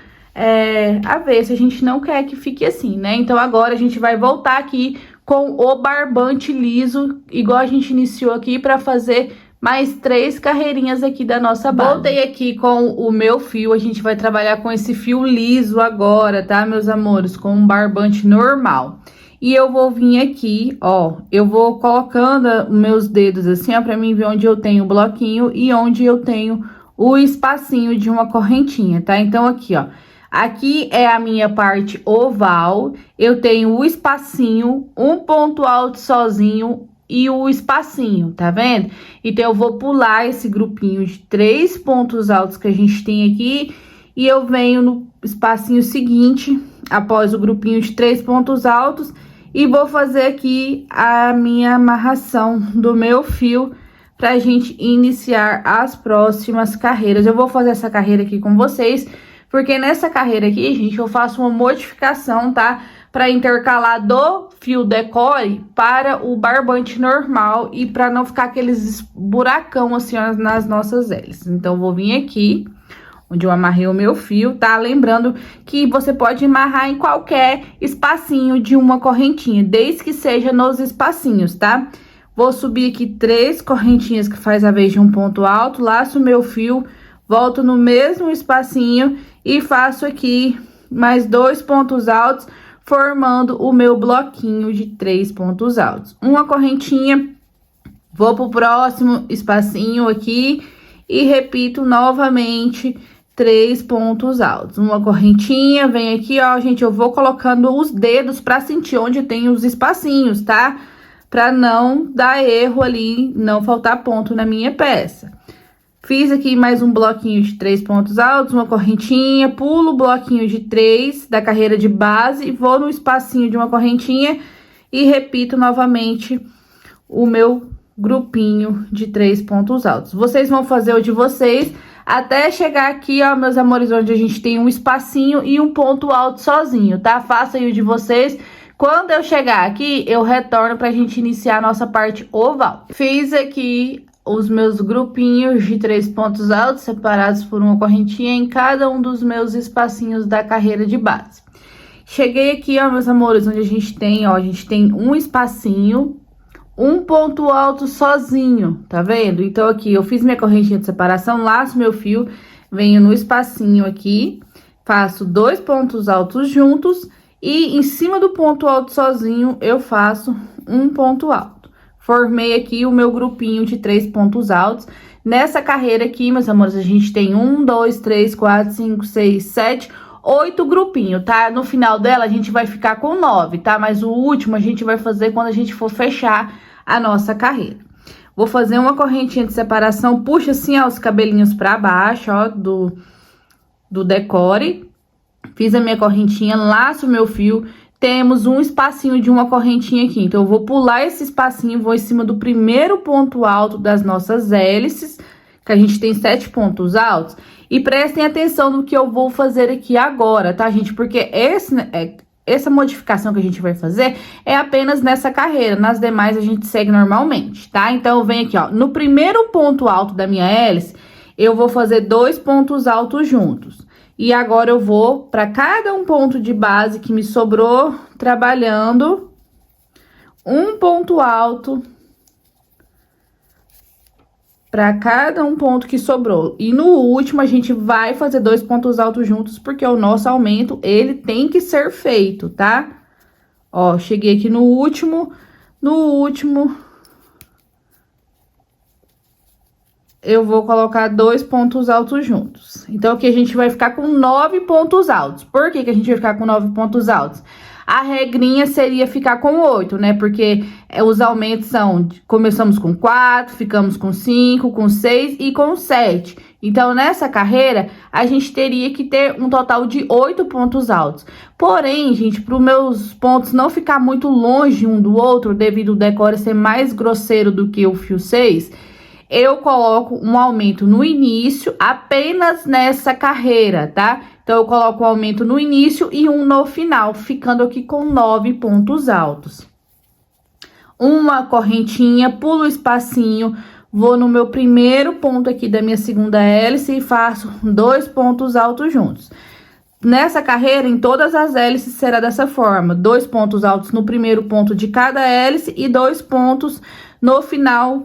avesso. A gente não quer que fique assim, né? Então agora a gente vai voltar aqui com o barbante liso, igual a gente iniciou aqui, para fazer mais 3 carreirinhas aqui da nossa base. Voltei aqui com o meu fio, a gente vai trabalhar com esse fio liso agora, tá, meus amores? Com um barbante normal. E eu vou vir aqui, ó, eu vou colocando meus dedos assim, ó, pra mim ver onde eu tenho o bloquinho e onde eu tenho o espacinho de uma correntinha, tá? Então, aqui, ó, aqui é a minha parte oval, eu tenho o espacinho, um ponto alto sozinho e o espacinho, tá vendo? Então, eu vou pular esse grupinho de 3 pontos altos que a gente tem aqui e eu venho no espacinho seguinte, após o grupinho de 3 pontos altos, e vou fazer aqui a minha amarração do meu fio pra gente iniciar as próximas carreiras. Eu vou fazer essa carreira aqui com vocês, porque nessa carreira aqui, gente, eu faço uma modificação, tá? Pra intercalar do fio decore para o barbante normal e pra não ficar aqueles buracão assim, ó, nas nossas hélices. Então, eu vou vir aqui, onde eu amarrei o meu fio, tá? Lembrando que você pode amarrar em qualquer espacinho de uma correntinha, desde que seja nos espacinhos, tá? Vou subir aqui 3 correntinhas que faz a vez de um ponto alto, laço o meu fio, volto no mesmo espacinho e faço aqui mais 2 pontos altos, formando o meu bloquinho de 3 pontos altos. Uma correntinha, vou pro próximo espacinho aqui e repito novamente 3 pontos altos. Uma correntinha, vem aqui, ó, gente, eu vou colocando os dedos pra sentir onde tem os espacinhos, tá? Pra não dar erro ali, não faltar ponto na minha peça. Fiz aqui mais um bloquinho de 3 pontos altos, uma correntinha, pulo o bloquinho de 3 da carreira de base, vou no espacinho de uma correntinha e repito novamente o meu grupinho de 3 pontos altos. Vocês vão fazer o de vocês até chegar aqui, ó, meus amores, onde a gente tem um espacinho e um ponto alto sozinho, tá? Faça aí o de vocês. Quando eu chegar aqui, eu retorno pra gente iniciar a nossa parte oval. Fiz aqui os meus grupinhos de 3 pontos altos, separados por uma correntinha em cada um dos meus espacinhos da carreira de base. Cheguei aqui, ó, meus amores, onde a gente tem, ó, a gente tem um espacinho, um ponto alto sozinho, tá vendo? Então, aqui, eu fiz minha correntinha de separação, laço meu fio, venho no espacinho aqui, faço 2 pontos altos juntos e em cima do ponto alto sozinho, eu faço um ponto alto. Formei aqui o meu grupinho de 3 pontos altos. Nessa carreira aqui, meus amores, a gente tem 1, 2, 3, 4, 5, 6, 7, 8 grupinhos, tá? No final dela, a gente vai ficar com 9, tá? Mas o último a gente vai fazer quando a gente for fechar a nossa carreira. Vou fazer uma correntinha de separação, puxa assim, ó, os cabelinhos pra baixo, ó, do decore. Fiz a minha correntinha, laço o meu fio, temos um espacinho de uma correntinha aqui. Então, eu vou pular esse espacinho, vou em cima do primeiro ponto alto das nossas hélices, que a gente tem 7 pontos altos. E prestem atenção no que eu vou fazer aqui agora, tá, gente? Porque essa modificação que a gente vai fazer é apenas nessa carreira. Nas demais, a gente segue normalmente, tá? Então, eu venho aqui, ó, no primeiro ponto alto da minha hélice, eu vou fazer 2 pontos altos juntos. E agora, eu vou para cada um ponto de base que me sobrou, trabalhando um ponto alto para cada um ponto que sobrou. E no último, a gente vai fazer 2 pontos altos juntos, porque o nosso aumento, ele tem que ser feito, tá? Ó, cheguei aqui no último, eu vou colocar 2 pontos altos juntos. Então, aqui a gente vai ficar com 9 pontos altos. Por que que a gente vai ficar com 9 pontos altos? A regrinha seria ficar com 8, né? Porque os aumentos são, começamos com 4, ficamos com 5, com 6 e com 7. Então, nessa carreira, a gente teria que ter um total de 8 pontos altos. Porém, gente, para os meus pontos não ficar muito longe um do outro, devido ao decore ser mais grosseiro do que o fio 6, eu coloco um aumento no início, apenas nessa carreira, tá? Então, eu coloco um aumento no início e um no final, ficando aqui com 9 pontos altos. Uma correntinha, pulo o espacinho, vou no meu primeiro ponto aqui da minha segunda hélice e faço 2 pontos altos juntos. Nessa carreira, em todas as hélices, será dessa forma: 2 pontos altos no primeiro ponto de cada hélice e 2 pontos no final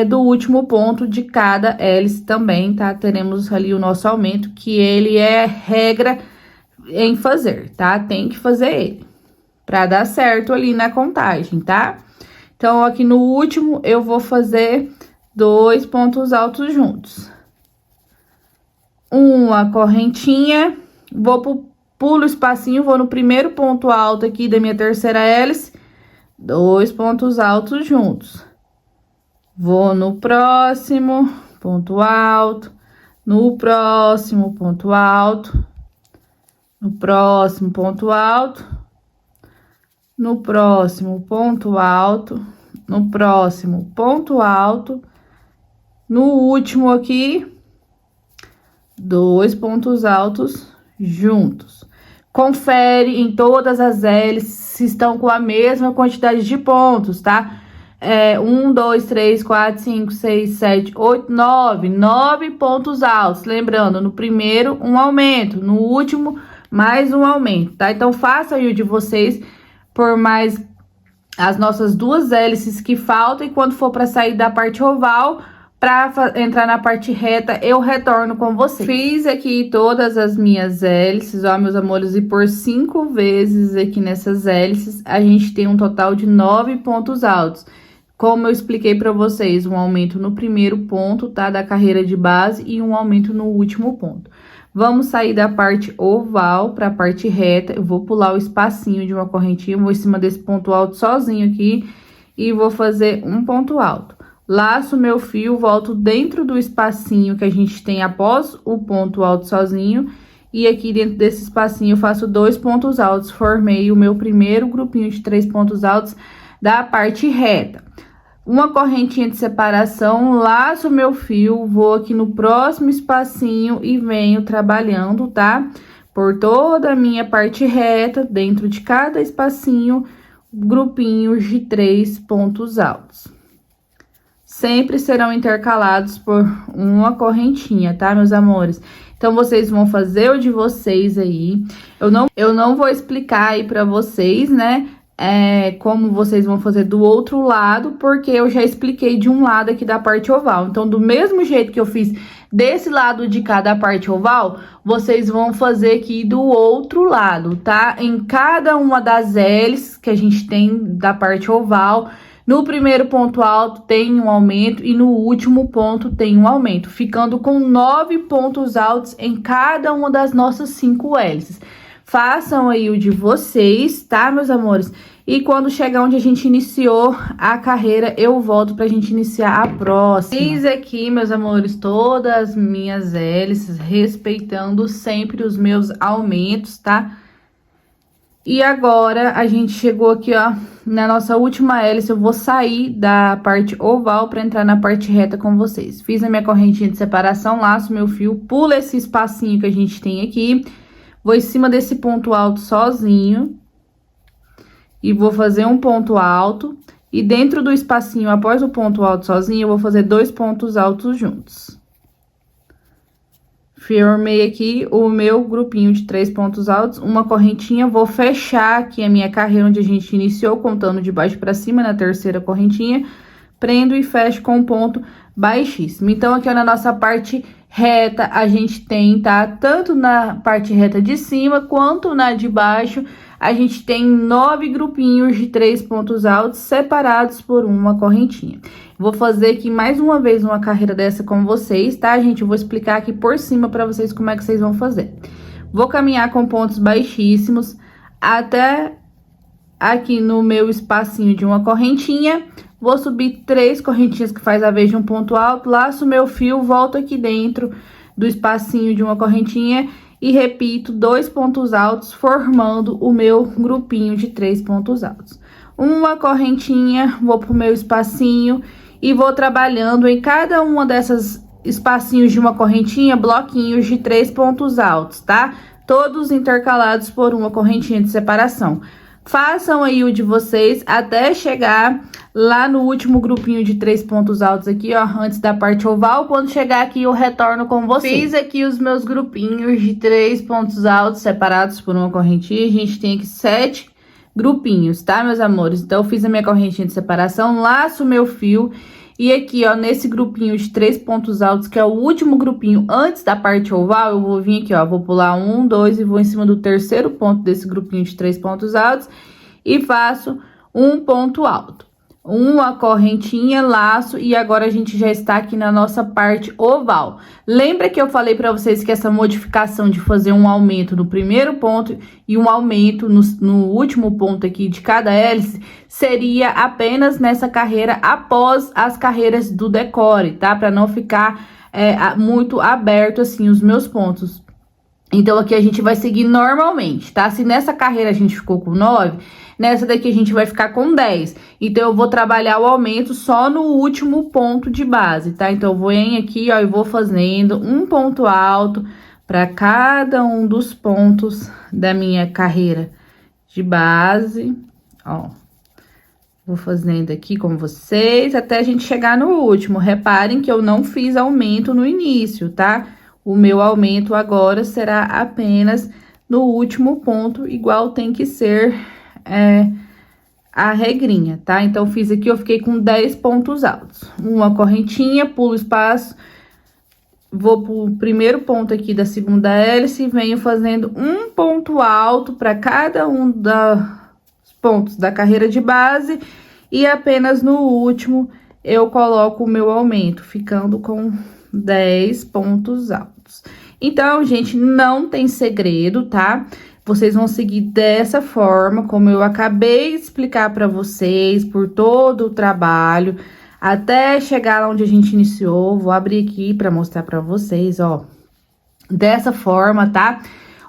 do último ponto de cada hélice também, tá? Teremos ali o nosso aumento, que ele é regra em fazer, tá? Tem que fazer ele, pra dar certo ali na contagem, tá? Então, aqui no último, eu vou fazer 2 pontos altos juntos. Uma correntinha, pulo o espacinho, vou no primeiro ponto alto aqui da minha terceira hélice, 2 pontos altos juntos. Vou no próximo ponto alto, no próximo ponto alto, no próximo ponto alto, no próximo ponto alto, no próximo ponto alto, no último aqui, 2 pontos altos juntos. Confere em todas as hélices se estão com a mesma quantidade de pontos, tá? 1, 2, 3, 4, 5, 6, 7, 8, 9 pontos altos. Lembrando, no primeiro, um aumento, no último, mais um aumento, tá? Então, faça aí o de vocês por mais as nossas 2 hélices que faltam, e quando for para sair da parte oval, para entrar na parte reta, eu retorno com vocês. Fiz aqui todas as minhas hélices, ó, meus amores, e por 5 vezes aqui nessas hélices, a gente tem um total de 9 pontos altos. Como eu expliquei para vocês, um aumento no primeiro ponto, tá? Da carreira de base e um aumento no último ponto. Vamos sair da parte oval para a parte reta. Eu vou pular o espacinho de uma correntinha, vou em cima desse ponto alto sozinho aqui e vou fazer um ponto alto. Laço meu fio, volto dentro do espacinho que a gente tem após o ponto alto sozinho. E aqui dentro desse espacinho eu faço 2 pontos altos. Formei o meu primeiro grupinho de 3 pontos altos da parte reta. Uma correntinha de separação, laço meu fio, vou aqui no próximo espacinho e venho trabalhando, tá? Por toda a minha parte reta, dentro de cada espacinho, grupinhos de 3 pontos altos. Sempre serão intercalados por uma correntinha, tá, meus amores? Então, vocês vão fazer o de vocês aí. Eu não vou explicar aí pra vocês, né? Como vocês vão fazer do outro lado, porque eu já expliquei de um lado aqui da parte oval. Então, do mesmo jeito que eu fiz desse lado de cada parte oval, vocês vão fazer aqui do outro lado, tá? Em cada uma das hélices que a gente tem da parte oval, no primeiro ponto alto tem um aumento e no último ponto tem um aumento, ficando com 9 pontos altos em cada uma das nossas 5 hélices. Façam aí o de vocês, tá, meus amores? E quando chegar onde a gente iniciou a carreira, eu volto pra gente iniciar a próxima. Fiz aqui, meus amores, todas as minhas hélices, respeitando sempre os meus aumentos, tá? E agora, a gente chegou aqui, ó, na nossa última hélice. Eu vou sair da parte oval pra entrar na parte reta com vocês. Fiz a minha correntinha de separação, laço meu fio, pulo esse espacinho que a gente tem aqui. Vou em cima desse ponto alto sozinho e vou fazer um ponto alto. E dentro do espacinho, após o ponto alto sozinho, eu vou fazer 2 pontos altos juntos. Formei aqui o meu grupinho de 3 pontos altos, uma correntinha. Vou fechar aqui a minha carreira onde a gente iniciou, contando de baixo para cima na terceira correntinha. Prendo e fecho com um ponto baixíssimo. Então, aqui ó, na nossa parte reta, a gente tem, tá? Tanto na parte reta de cima, quanto na de baixo, a gente tem 9 grupinhos de 3 pontos altos, separados por uma correntinha. Vou fazer aqui mais uma vez uma carreira dessa com vocês, tá, gente? Eu vou explicar aqui por cima pra vocês como é que vocês vão fazer. Vou caminhar com pontos baixíssimos até aqui no meu espacinho de uma correntinha, vou subir 3 correntinhas que faz a vez de um ponto alto, laço meu fio, volto aqui dentro do espacinho de uma correntinha e repito 2 pontos altos, formando o meu grupinho de 3 pontos altos. Uma correntinha, vou pro meu espacinho e vou trabalhando em cada uma dessas espacinhos de uma correntinha, bloquinhos de 3 pontos altos, tá? Todos intercalados por uma correntinha de separação. Façam aí o de vocês até chegar lá no último grupinho de 3 pontos altos aqui, ó, antes da parte oval. Quando chegar aqui, eu retorno com vocês. Fiz aqui os meus grupinhos de 3 pontos altos separados por uma correntinha. A gente tem aqui 7 grupinhos, tá, meus amores? Então, eu fiz a minha correntinha de separação, laço meu fio. E aqui, ó, nesse grupinho de 3 pontos altos, que é o último grupinho antes da parte oval, eu vou vir aqui, ó, vou pular 1, 2 e vou em cima do terceiro ponto desse grupinho de 3 pontos altos e faço um ponto alto. Uma correntinha, laço e agora a gente já está aqui na nossa parte oval. Lembra que eu falei para vocês que essa modificação de fazer um aumento no primeiro ponto e um aumento no último ponto aqui de cada hélice seria apenas nessa carreira após as carreiras do decore, tá? Para não ficar muito aberto assim os meus pontos. Então, aqui a gente vai seguir normalmente, tá? Se nessa carreira a gente ficou com 9, nessa daqui a gente vai ficar com 10. Então, eu vou trabalhar o aumento só no último ponto de base, tá? Então, eu vou em aqui, ó, e vou fazendo um ponto alto para cada um dos pontos da minha carreira de base, ó. Vou fazendo aqui com vocês até a gente chegar no último. Reparem que eu não fiz aumento no início, tá? O meu aumento agora será apenas no último ponto, igual tem que ser a regrinha, tá? Então, fiz aqui, eu fiquei com 10 pontos altos. Uma correntinha, pulo espaço, vou pro primeiro ponto aqui da segunda hélice e venho fazendo um ponto alto para cada um dos pontos da carreira de base e apenas no último eu coloco o meu aumento, ficando com 10 pontos altos. Então, gente, não tem segredo, tá? Vocês vão seguir dessa forma, como eu acabei de explicar para vocês, por todo o trabalho, até chegar lá onde a gente iniciou. Vou abrir aqui para mostrar para vocês, ó. Dessa forma, tá?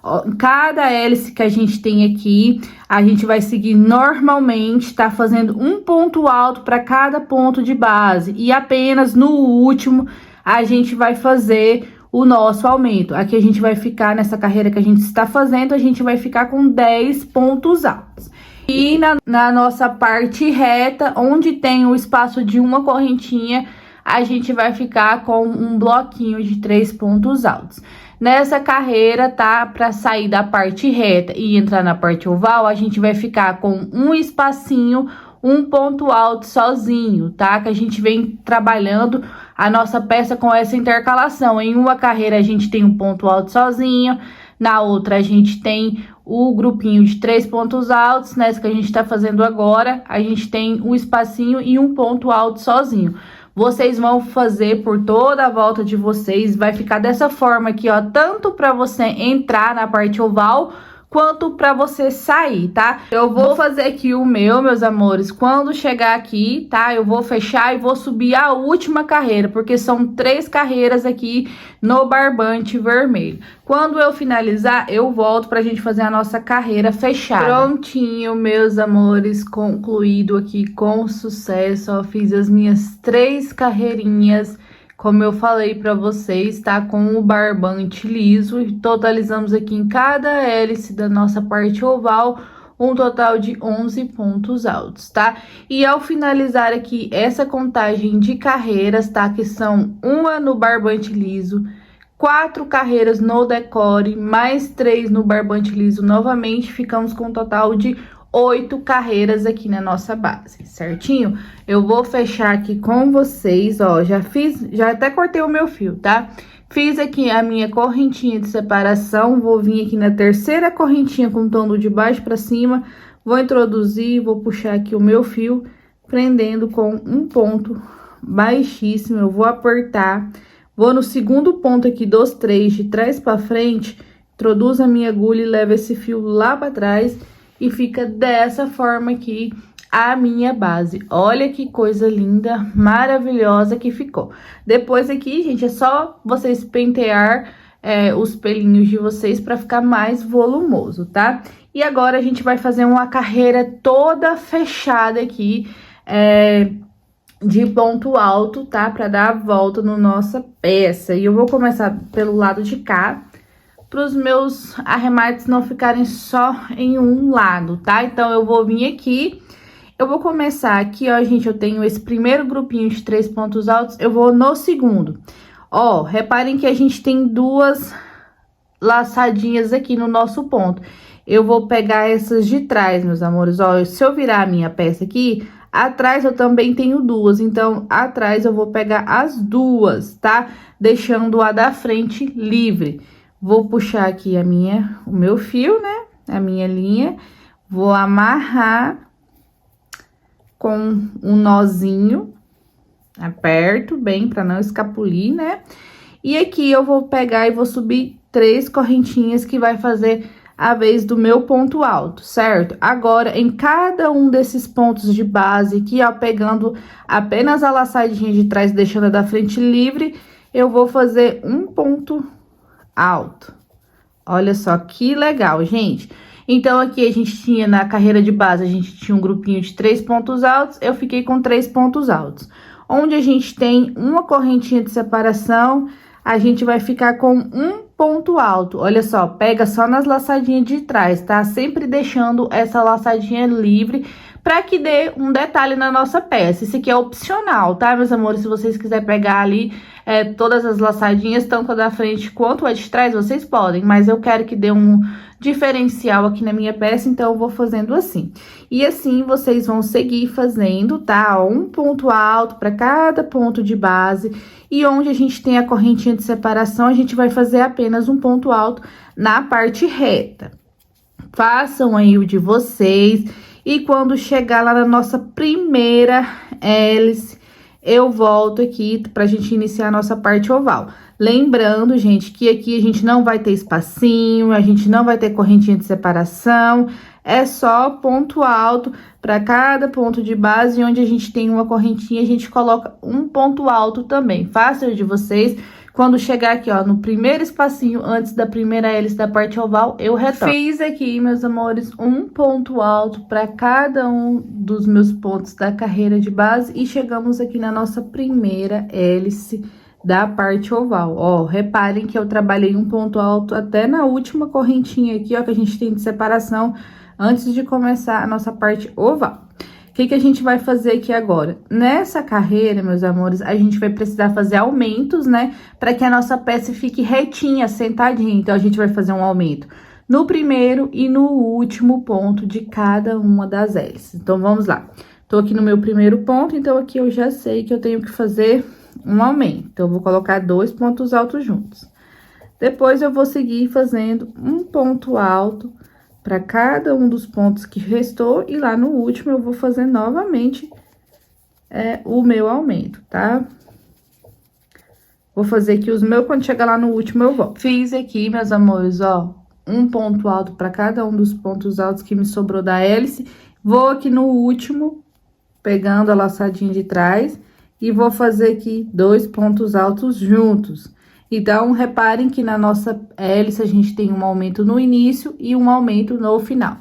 Ó, cada hélice que a gente tem aqui, a gente vai seguir normalmente, tá? Fazendo um ponto alto para cada ponto de base. E apenas no último, a gente vai fazer o nosso aumento. Aqui a gente vai ficar, nessa carreira que a gente está fazendo, a gente vai ficar com 10 pontos altos. E na nossa parte reta, onde tem o espaço de uma correntinha, a gente vai ficar com um bloquinho de 3 pontos altos. Nessa carreira, tá? Para sair da parte reta e entrar na parte oval, a gente vai ficar com um espacinho, um ponto alto sozinho, tá? Que a gente vem trabalhando a nossa peça com essa intercalação. Em uma carreira a gente tem um ponto alto sozinho, na outra a gente tem o grupinho de 3 pontos altos, nessa que a gente tá fazendo agora, a gente tem um espacinho e um ponto alto sozinho. Vocês vão fazer por toda a volta de vocês, vai ficar dessa forma aqui, ó, tanto para você entrar na parte oval, quanto para você sair, tá? Eu vou fazer aqui o meu, meus amores, quando chegar aqui, tá? Eu vou fechar e vou subir a última carreira, porque são 3 carreiras aqui no barbante vermelho. Quando eu finalizar, eu volto pra gente fazer a nossa carreira fechada. Prontinho, meus amores, concluído aqui com sucesso, ó, fiz as minhas 3 carreirinhas, como eu falei pra vocês, tá? Com o barbante liso, e totalizamos aqui em cada hélice da nossa parte oval um total de 11 pontos altos, tá? E ao finalizar aqui essa contagem de carreiras, tá? Que são uma no barbante liso, 4 carreiras no decore, mais 3 no barbante liso novamente, ficamos com um total de 8 carreiras aqui na nossa base, certinho? Eu vou fechar aqui com vocês, ó, já até cortei o meu fio, tá? Fiz aqui a minha correntinha de separação, vou vir aqui na terceira correntinha contando de baixo pra cima, vou introduzir, vou puxar aqui o meu fio, prendendo com um ponto baixíssimo, eu vou apertar, vou no segundo ponto aqui dos 3, de trás pra frente, introduzo a minha agulha e levo esse fio lá pra trás, e fica dessa forma aqui a minha base. Olha que coisa linda, maravilhosa que ficou. Depois aqui, gente, é só vocês pentear os pelinhos de vocês para ficar mais volumoso, tá? E agora a gente vai fazer uma carreira toda fechada aqui, de ponto alto, tá? Pra dar a volta na nossa peça. E eu vou começar pelo lado de cá, para os meus arremates não ficarem só em um lado, tá? Então, eu vou vir aqui, eu vou começar aqui, ó, gente, eu tenho esse primeiro grupinho de 3 pontos altos, eu vou no segundo. Ó, reparem que a gente tem duas laçadinhas aqui no nosso ponto. Eu vou pegar essas de trás, meus amores, ó, se eu virar a minha peça aqui, atrás eu também tenho duas, então, atrás eu vou pegar as duas, tá? Deixando a da frente livre. Vou puxar aqui o meu fio, né? A minha linha. Vou amarrar com um nozinho. Aperto bem para não escapulir, né? E aqui eu vou pegar e vou subir 3 correntinhas que vai fazer a vez do meu ponto alto, certo? Agora, em cada um desses pontos de base aqui, ó, pegando apenas a laçadinha de trás, deixando a da frente livre, eu vou fazer um ponto alto. Olha só que legal, gente. Então, aqui a gente tinha, na carreira de base, a gente tinha um grupinho de 3 pontos altos, eu fiquei com 3 pontos altos. Onde a gente tem uma correntinha de separação, a gente vai ficar com um ponto alto. Olha só, pega só nas laçadinhas de trás, tá? Sempre deixando essa laçadinha livre para que dê um detalhe na nossa peça. Isso aqui é opcional, tá, meus amores? Se vocês quiserem pegar ali todas as laçadinhas, tanto a da frente quanto a de trás, vocês podem. Mas eu quero que dê um diferencial aqui na minha peça, então eu vou fazendo assim. E assim vocês vão seguir fazendo, tá? Um ponto alto para cada ponto de base. E onde a gente tem a correntinha de separação, a gente vai fazer apenas um ponto alto na parte reta. Façam aí o de vocês. E quando chegar lá na nossa primeira hélice, eu volto aqui pra gente iniciar a nossa parte oval. Lembrando, gente, que aqui a gente não vai ter espacinho, a gente não vai ter correntinha de separação, é só ponto alto para cada ponto de base, onde a gente tem uma correntinha, a gente coloca um ponto alto também. Faça o de vocês. Quando chegar aqui, ó, no primeiro espacinho, antes da primeira hélice da parte oval, eu retorno. Fiz aqui, meus amores, um ponto alto para cada um dos meus pontos da carreira de base e chegamos aqui na nossa primeira hélice da parte oval. Ó, reparem que eu trabalhei um ponto alto até na última correntinha aqui, ó, que a gente tem de separação antes de começar a nossa parte oval. O que a gente vai fazer aqui agora? Nessa carreira, meus amores, a gente vai precisar fazer aumentos, né? Para que a nossa peça fique retinha, sentadinha. Então, a gente vai fazer um aumento no primeiro e no último ponto de cada uma das hélices. Então, vamos lá. Tô aqui no meu primeiro ponto, então aqui eu já sei que eu tenho que fazer um aumento. Então, eu vou colocar 2 pontos altos juntos. Depois, eu vou seguir fazendo um ponto alto para cada um dos pontos que restou, e lá no último eu vou fazer novamente o meu aumento, tá? Vou fazer aqui os meus, quando chegar lá no último eu volto. Fiz aqui, meus amores, ó, um ponto alto para cada um dos pontos altos que me sobrou da hélice. Vou aqui no último, pegando a laçadinha de trás, e vou fazer aqui 2 pontos altos juntos. Então, reparem que na nossa hélice a gente tem um aumento no início e um aumento no final.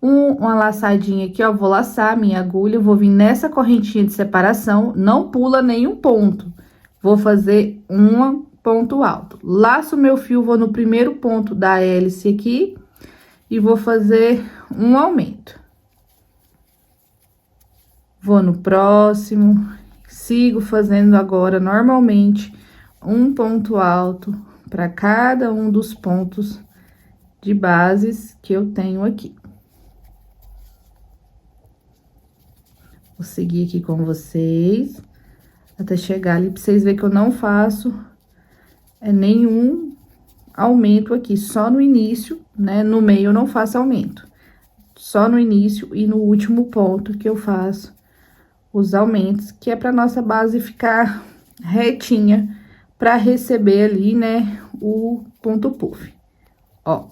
Uma laçadinha aqui, ó, vou laçar minha agulha, vou vir nessa correntinha de separação, não pula nenhum ponto. Vou fazer um ponto alto. Laço meu fio, vou no primeiro ponto da hélice aqui e vou fazer um aumento. Vou no próximo, sigo fazendo agora normalmente um ponto alto para cada um dos pontos de bases que eu tenho aqui. Vou seguir aqui com vocês até chegar ali, para vocês verem que eu não faço nenhum aumento aqui, só no início, né? No meio eu não faço aumento, só no início e no último ponto que eu faço os aumentos, que é para nossa base ficar retinha, para receber ali, né, o ponto puff. Ó.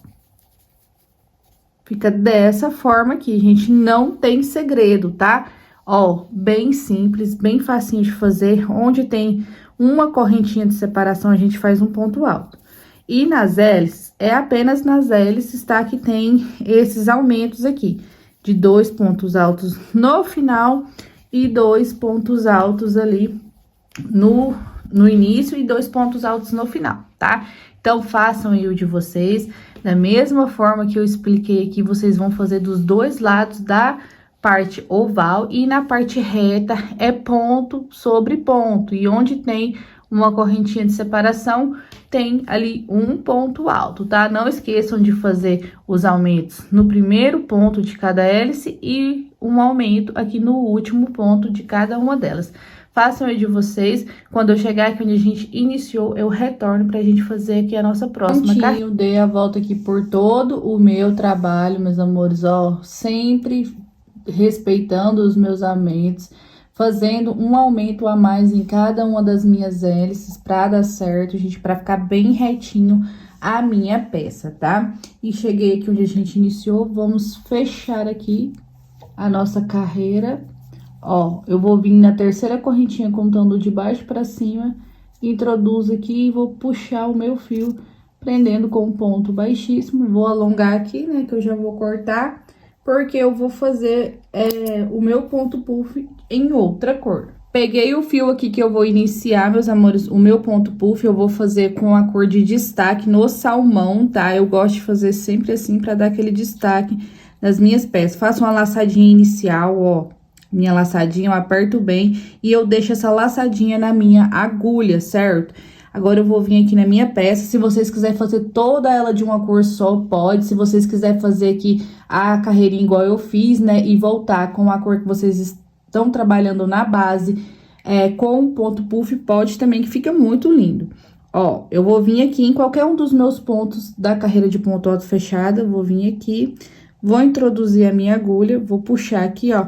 Fica dessa forma aqui, gente, não tem segredo, tá? Ó, bem simples, bem facinho de fazer. Onde tem uma correntinha de separação, a gente faz um ponto alto. E nas hélices, é apenas nas hélices, tá? Que tem esses aumentos aqui, de 2 pontos altos no final e 2 pontos altos ali no início e 2 pontos altos no final, tá? Então, façam aí o de vocês. Da mesma forma que eu expliquei aqui, vocês vão fazer dos dois lados da parte oval e na parte reta é ponto sobre ponto. E onde tem uma correntinha de separação, tem ali um ponto alto, tá? Não esqueçam de fazer os aumentos no primeiro ponto de cada hélice e um aumento aqui no último ponto de cada uma delas. Façam aí de vocês. Quando eu chegar aqui onde a gente iniciou, eu retorno pra gente fazer aqui a nossa próxima carreira. Dei a volta aqui por todo o meu trabalho, meus amores, ó. Sempre respeitando os meus aumentos, fazendo um aumento a mais em cada uma das minhas hélices pra dar certo, gente, pra ficar bem retinho a minha peça, tá? E cheguei aqui onde a gente iniciou, vamos fechar aqui a nossa carreira. Ó, eu vou vir na terceira correntinha contando de baixo pra cima, introduzo aqui e vou puxar o meu fio, prendendo com um ponto baixíssimo. Vou alongar aqui, né, que eu já vou cortar, porque eu vou fazer o meu ponto puff em outra cor. Peguei o fio aqui que eu vou iniciar, meus amores, o meu ponto puff, eu vou fazer com a cor de destaque no salmão, tá? Eu gosto de fazer sempre assim, pra dar aquele destaque nas minhas peças. Faço uma laçadinha inicial, ó. Minha laçadinha, eu aperto bem e eu deixo essa laçadinha na minha agulha, certo? Agora, eu vou vir aqui na minha peça. Se vocês quiserem fazer toda ela de uma cor só, pode. Se vocês quiserem fazer aqui a carreirinha igual eu fiz, né? E voltar com a cor que vocês estão trabalhando na base, com ponto puff, pode também, que fica muito lindo. Ó, eu vou vir aqui em qualquer um dos meus pontos da carreira de ponto alto fechada. Vou vir aqui, vou introduzir a minha agulha, vou puxar aqui, ó.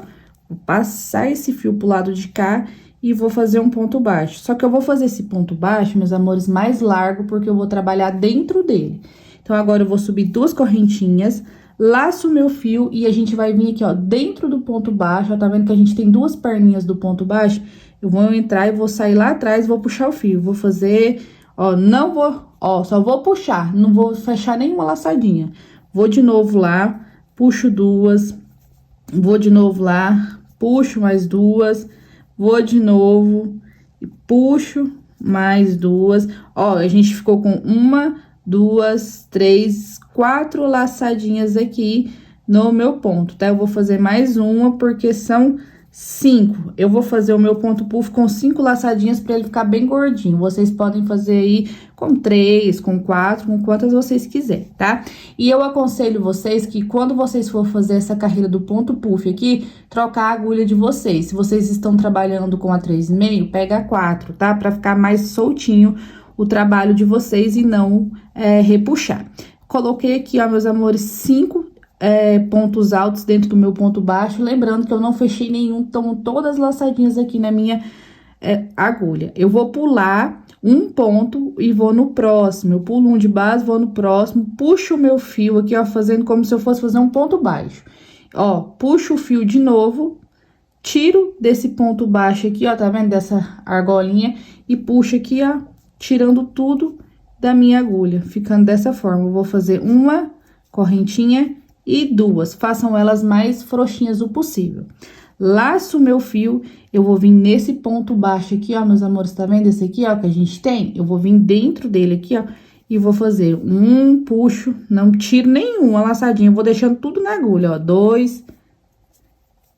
Vou passar esse fio pro lado de cá e vou fazer um ponto baixo. Só que eu vou fazer esse ponto baixo, meus amores, mais largo, porque eu vou trabalhar dentro dele. Então, agora eu vou subir 2 correntinhas, laço o meu fio e a gente vai vir aqui, ó, dentro do ponto baixo. Ó, tá vendo que a gente tem 2 perninhas do ponto baixo? Eu vou entrar e vou sair lá atrás e vou puxar o fio. Vou fazer, ó, não vou, ó, só vou puxar, não vou fechar nenhuma laçadinha. Vou de novo lá, puxo 2, vou de novo lá, puxo mais 2, vou de novo e puxo mais 2. Ó, a gente ficou com 1, 2, 3, 4 laçadinhas aqui no meu ponto, tá? Eu vou fazer mais uma, porque são 5. Eu vou fazer o meu ponto puff com 5 laçadinhas pra ele ficar bem gordinho. Vocês podem fazer aí com 3, com 4, com quantas vocês quiserem, tá? E eu aconselho vocês que quando vocês for fazer essa carreira do ponto puff aqui, trocar a agulha de vocês. Se vocês estão trabalhando com a 3,5, pega a 4, tá? Pra ficar mais soltinho o trabalho de vocês e não repuxar. Coloquei aqui, ó, meus amores, 5 pontos altos dentro do meu ponto baixo, lembrando que eu não fechei nenhum, estão todas laçadinhas aqui na minha agulha. Eu vou pular um ponto e vou no próximo, eu pulo um de base, vou no próximo, puxo o meu fio aqui, ó, fazendo como se eu fosse fazer um ponto baixo. Ó, puxo o fio de novo, tiro desse ponto baixo aqui, ó, tá vendo, dessa argolinha, e puxo aqui, ó, tirando tudo da minha agulha, ficando dessa forma. Eu vou fazer uma correntinha e 2, façam elas mais frouxinhas o possível. Laço o meu fio, eu vou vir nesse ponto baixo aqui, ó, meus amores, tá vendo esse aqui, ó, que a gente tem? Eu vou vir dentro dele aqui, ó, e vou fazer um puxo, não tiro nenhuma laçadinha, eu vou deixando tudo na agulha, ó, 2,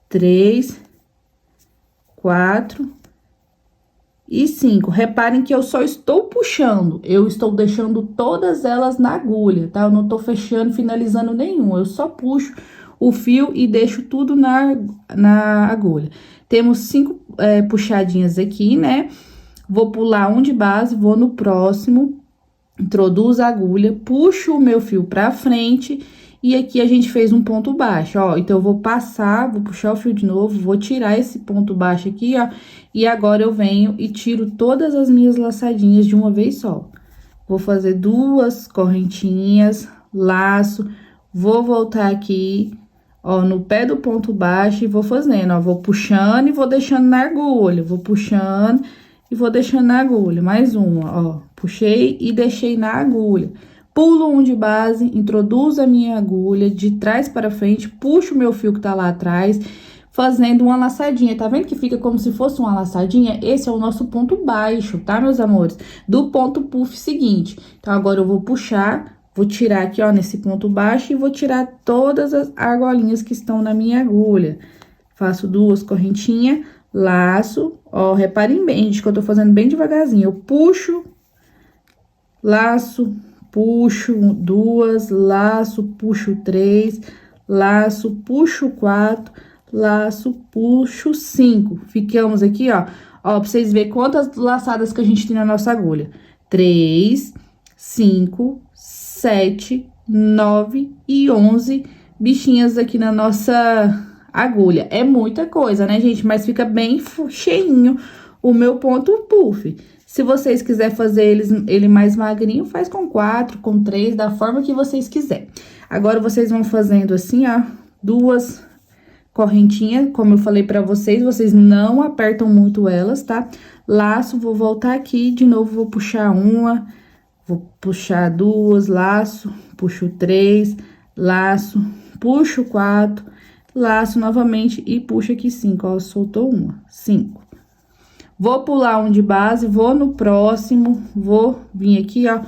3, 4 e 5. Reparem que eu só estou puxando, eu estou deixando todas elas na agulha, tá? Eu não tô fechando, finalizando nenhum, eu só puxo o fio e deixo tudo na agulha. Temos 5 puxadinhas aqui, né? Vou pular um de base, vou no próximo, introduzo a agulha, puxo o meu fio pra frente e aqui a gente fez um ponto baixo, ó. Então, eu vou passar, vou puxar o fio de novo, vou tirar esse ponto baixo aqui, ó. E agora, eu venho e tiro todas as minhas laçadinhas de uma vez só. Vou fazer 2 correntinhas, laço, vou voltar aqui, ó, no pé do ponto baixo e vou fazendo, ó, vou puxando e vou deixando na agulha, vou puxando e vou deixando na agulha. Mais uma, ó, puxei e deixei na agulha. Pulo um de base, introduzo a minha agulha de trás para frente, puxo o meu fio que tá lá atrás, fazendo uma laçadinha. Tá vendo que fica como se fosse uma laçadinha? Esse é o nosso ponto baixo, tá, meus amores? Do ponto puff seguinte. Então, agora eu vou puxar, vou tirar aqui, ó, nesse ponto baixo e vou tirar todas as argolinhas que estão na minha agulha. Faço duas correntinhas, laço, ó, reparem bem, gente, que eu tô fazendo bem devagarzinho. Eu puxo, laço, puxo duas, laço, puxo três, laço, puxo quatro, laço, puxo cinco. Ficamos aqui, ó, pra vocês verem quantas laçadas que a gente tem na nossa agulha. 3, 5, 7, 9 e 11 bichinhas aqui na nossa agulha. É muita coisa, né, gente? Mas fica bem cheinho o meu ponto puff. Se vocês quiserem fazer ele mais magrinho, faz com 4, com 3, da forma que vocês quiserem. Agora, vocês vão fazendo assim, ó, duas correntinhas, como eu falei pra vocês, vocês não apertam muito elas, tá? Laço, vou voltar aqui, de novo, vou puxar uma, vou puxar duas, laço, puxo 3, laço, puxo 4, laço novamente e puxo aqui 5, ó, soltou uma, 5. Vou pular um de base, vou no próximo, vou vir aqui, ó,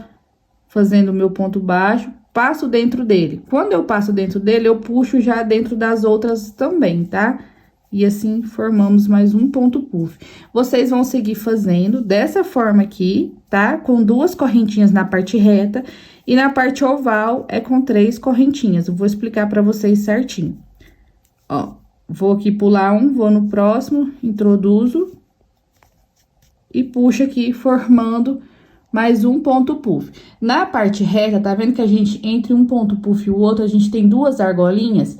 fazendo o meu ponto baixo, passo dentro dele. Quando eu passo dentro dele, eu puxo já dentro das outras também, tá? E assim, formamos mais um ponto puff. Vocês vão seguir fazendo dessa forma aqui, tá? Com duas correntinhas na parte reta e na parte oval é com 3 correntinhas. Eu vou explicar pra vocês certinho. Ó, vou aqui pular um, vou no próximo, introduzo e puxo aqui, formando mais um ponto puff. Na parte reta, tá vendo que a gente, entre um ponto puff e o outro, a gente tem duas argolinhas?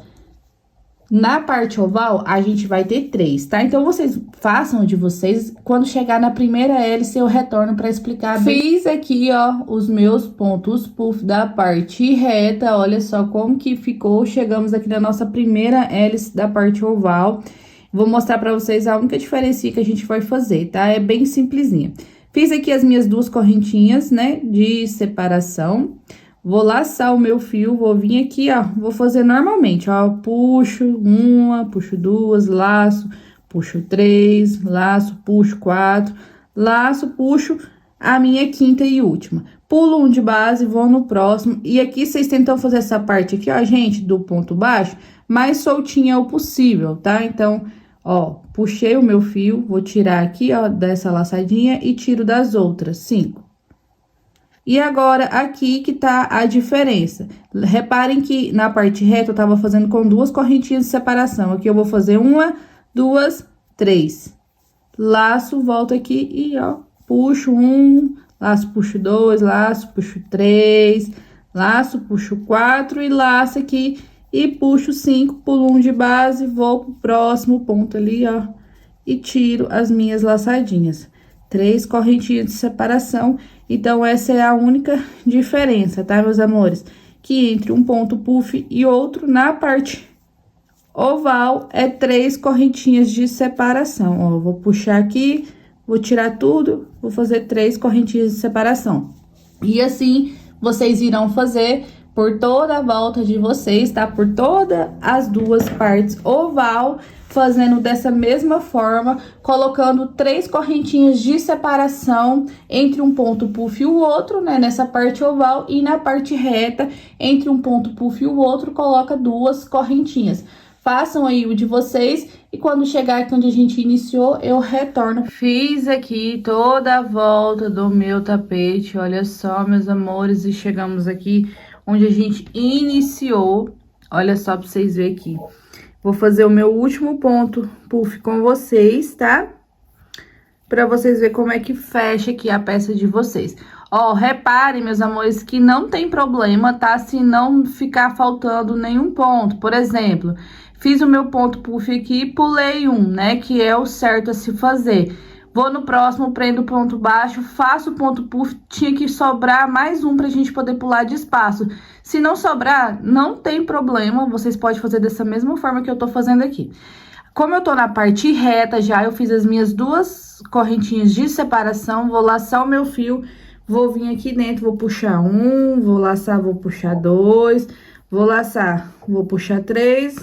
Na parte oval, a gente vai ter 3, tá? Então, vocês façam de vocês, quando chegar na primeira hélice, eu retorno pra explicar bem. Fiz aqui, ó, os meus pontos puff da parte reta, olha só como que ficou. Chegamos aqui na nossa primeira hélice da parte oval. Vou mostrar pra vocês a única diferença que a gente vai fazer, tá? É bem simplesinha. Fiz aqui as minhas duas correntinhas, né, de separação. Vou laçar o meu fio, vou vir aqui, ó, vou fazer normalmente, ó. Puxo uma, puxo duas, laço, puxo 3, laço, puxo 4, laço, puxo a minha quinta e última. Pulo um de base, vou no próximo. E aqui vocês tentam fazer essa parte aqui, ó, gente, do ponto baixo, mais soltinha o possível, tá? Então, ó, puxei o meu fio, vou tirar aqui, ó, dessa laçadinha e tiro das outras 5. E agora, aqui que tá a diferença. Reparem que na parte reta eu tava fazendo com duas correntinhas de separação. Aqui eu vou fazer uma, duas, 3. Laço, volto aqui e, ó, puxo um, laço, puxo 2, laço, puxo 3, laço, puxo 4 e laço aqui. E puxo 5, pulo um de base, vou pro próximo ponto ali, ó, e tiro as minhas laçadinhas. 3 correntinhas de separação, então essa é a única diferença, tá, meus amores? Que entre um ponto puff e outro, na parte oval, é 3 correntinhas de separação, ó. Vou puxar aqui, vou tirar tudo, vou fazer 3 correntinhas de separação. E assim, vocês irão fazer por toda a volta de vocês, tá? Por todas as duas partes oval, fazendo dessa mesma forma, colocando 3 correntinhas de separação entre um ponto puff e o outro, né? Nessa parte oval e na parte reta, entre um ponto puff e o outro, coloca 2 correntinhas. Façam aí o de vocês e quando chegar aqui onde a gente iniciou, eu retorno. Fiz aqui toda a volta do meu tapete, olha só, meus amores, e chegamos aqui onde a gente iniciou. Olha só pra vocês verem aqui. Vou fazer o meu último ponto puff com vocês, tá? Pra vocês verem como é que fecha aqui a peça de vocês. Ó, reparem, meus amores, que não tem problema, tá? Se não ficar faltando nenhum ponto. Por exemplo, fiz o meu ponto puff aqui e pulei um, né? Que é o certo a se fazer. Vou no próximo, prendo o ponto baixo, faço o ponto puff. Tinha que sobrar mais um pra gente poder pular de espaço. Se não sobrar, não tem problema, vocês podem fazer dessa mesma forma que eu tô fazendo aqui. Como eu tô na parte reta já, eu fiz as minhas 2 correntinhas de separação, vou laçar o meu fio, vou vir aqui dentro, vou puxar 1, vou laçar, vou puxar 2, vou laçar, vou puxar 3,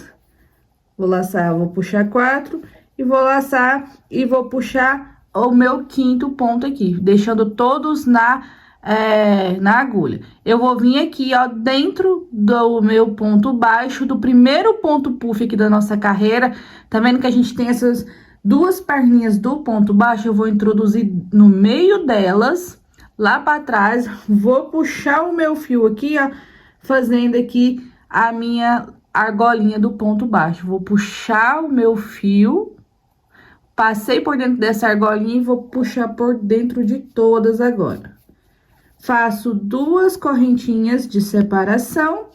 vou laçar, vou puxar 4 e vou laçar e vou puxar o meu 5º ponto aqui, deixando todos na agulha. Eu vou vir aqui, ó, dentro do meu ponto baixo, do primeiro ponto puff aqui da nossa carreira. Tá vendo que a gente tem essas 2 perninhas do ponto baixo? Eu vou introduzir no meio delas, lá pra trás, vou puxar o meu fio aqui, ó, fazendo aqui a minha argolinha do ponto baixo. Vou puxar o meu fio, passei por dentro dessa argolinha e vou puxar por dentro de todas agora. Faço 2 correntinhas de separação.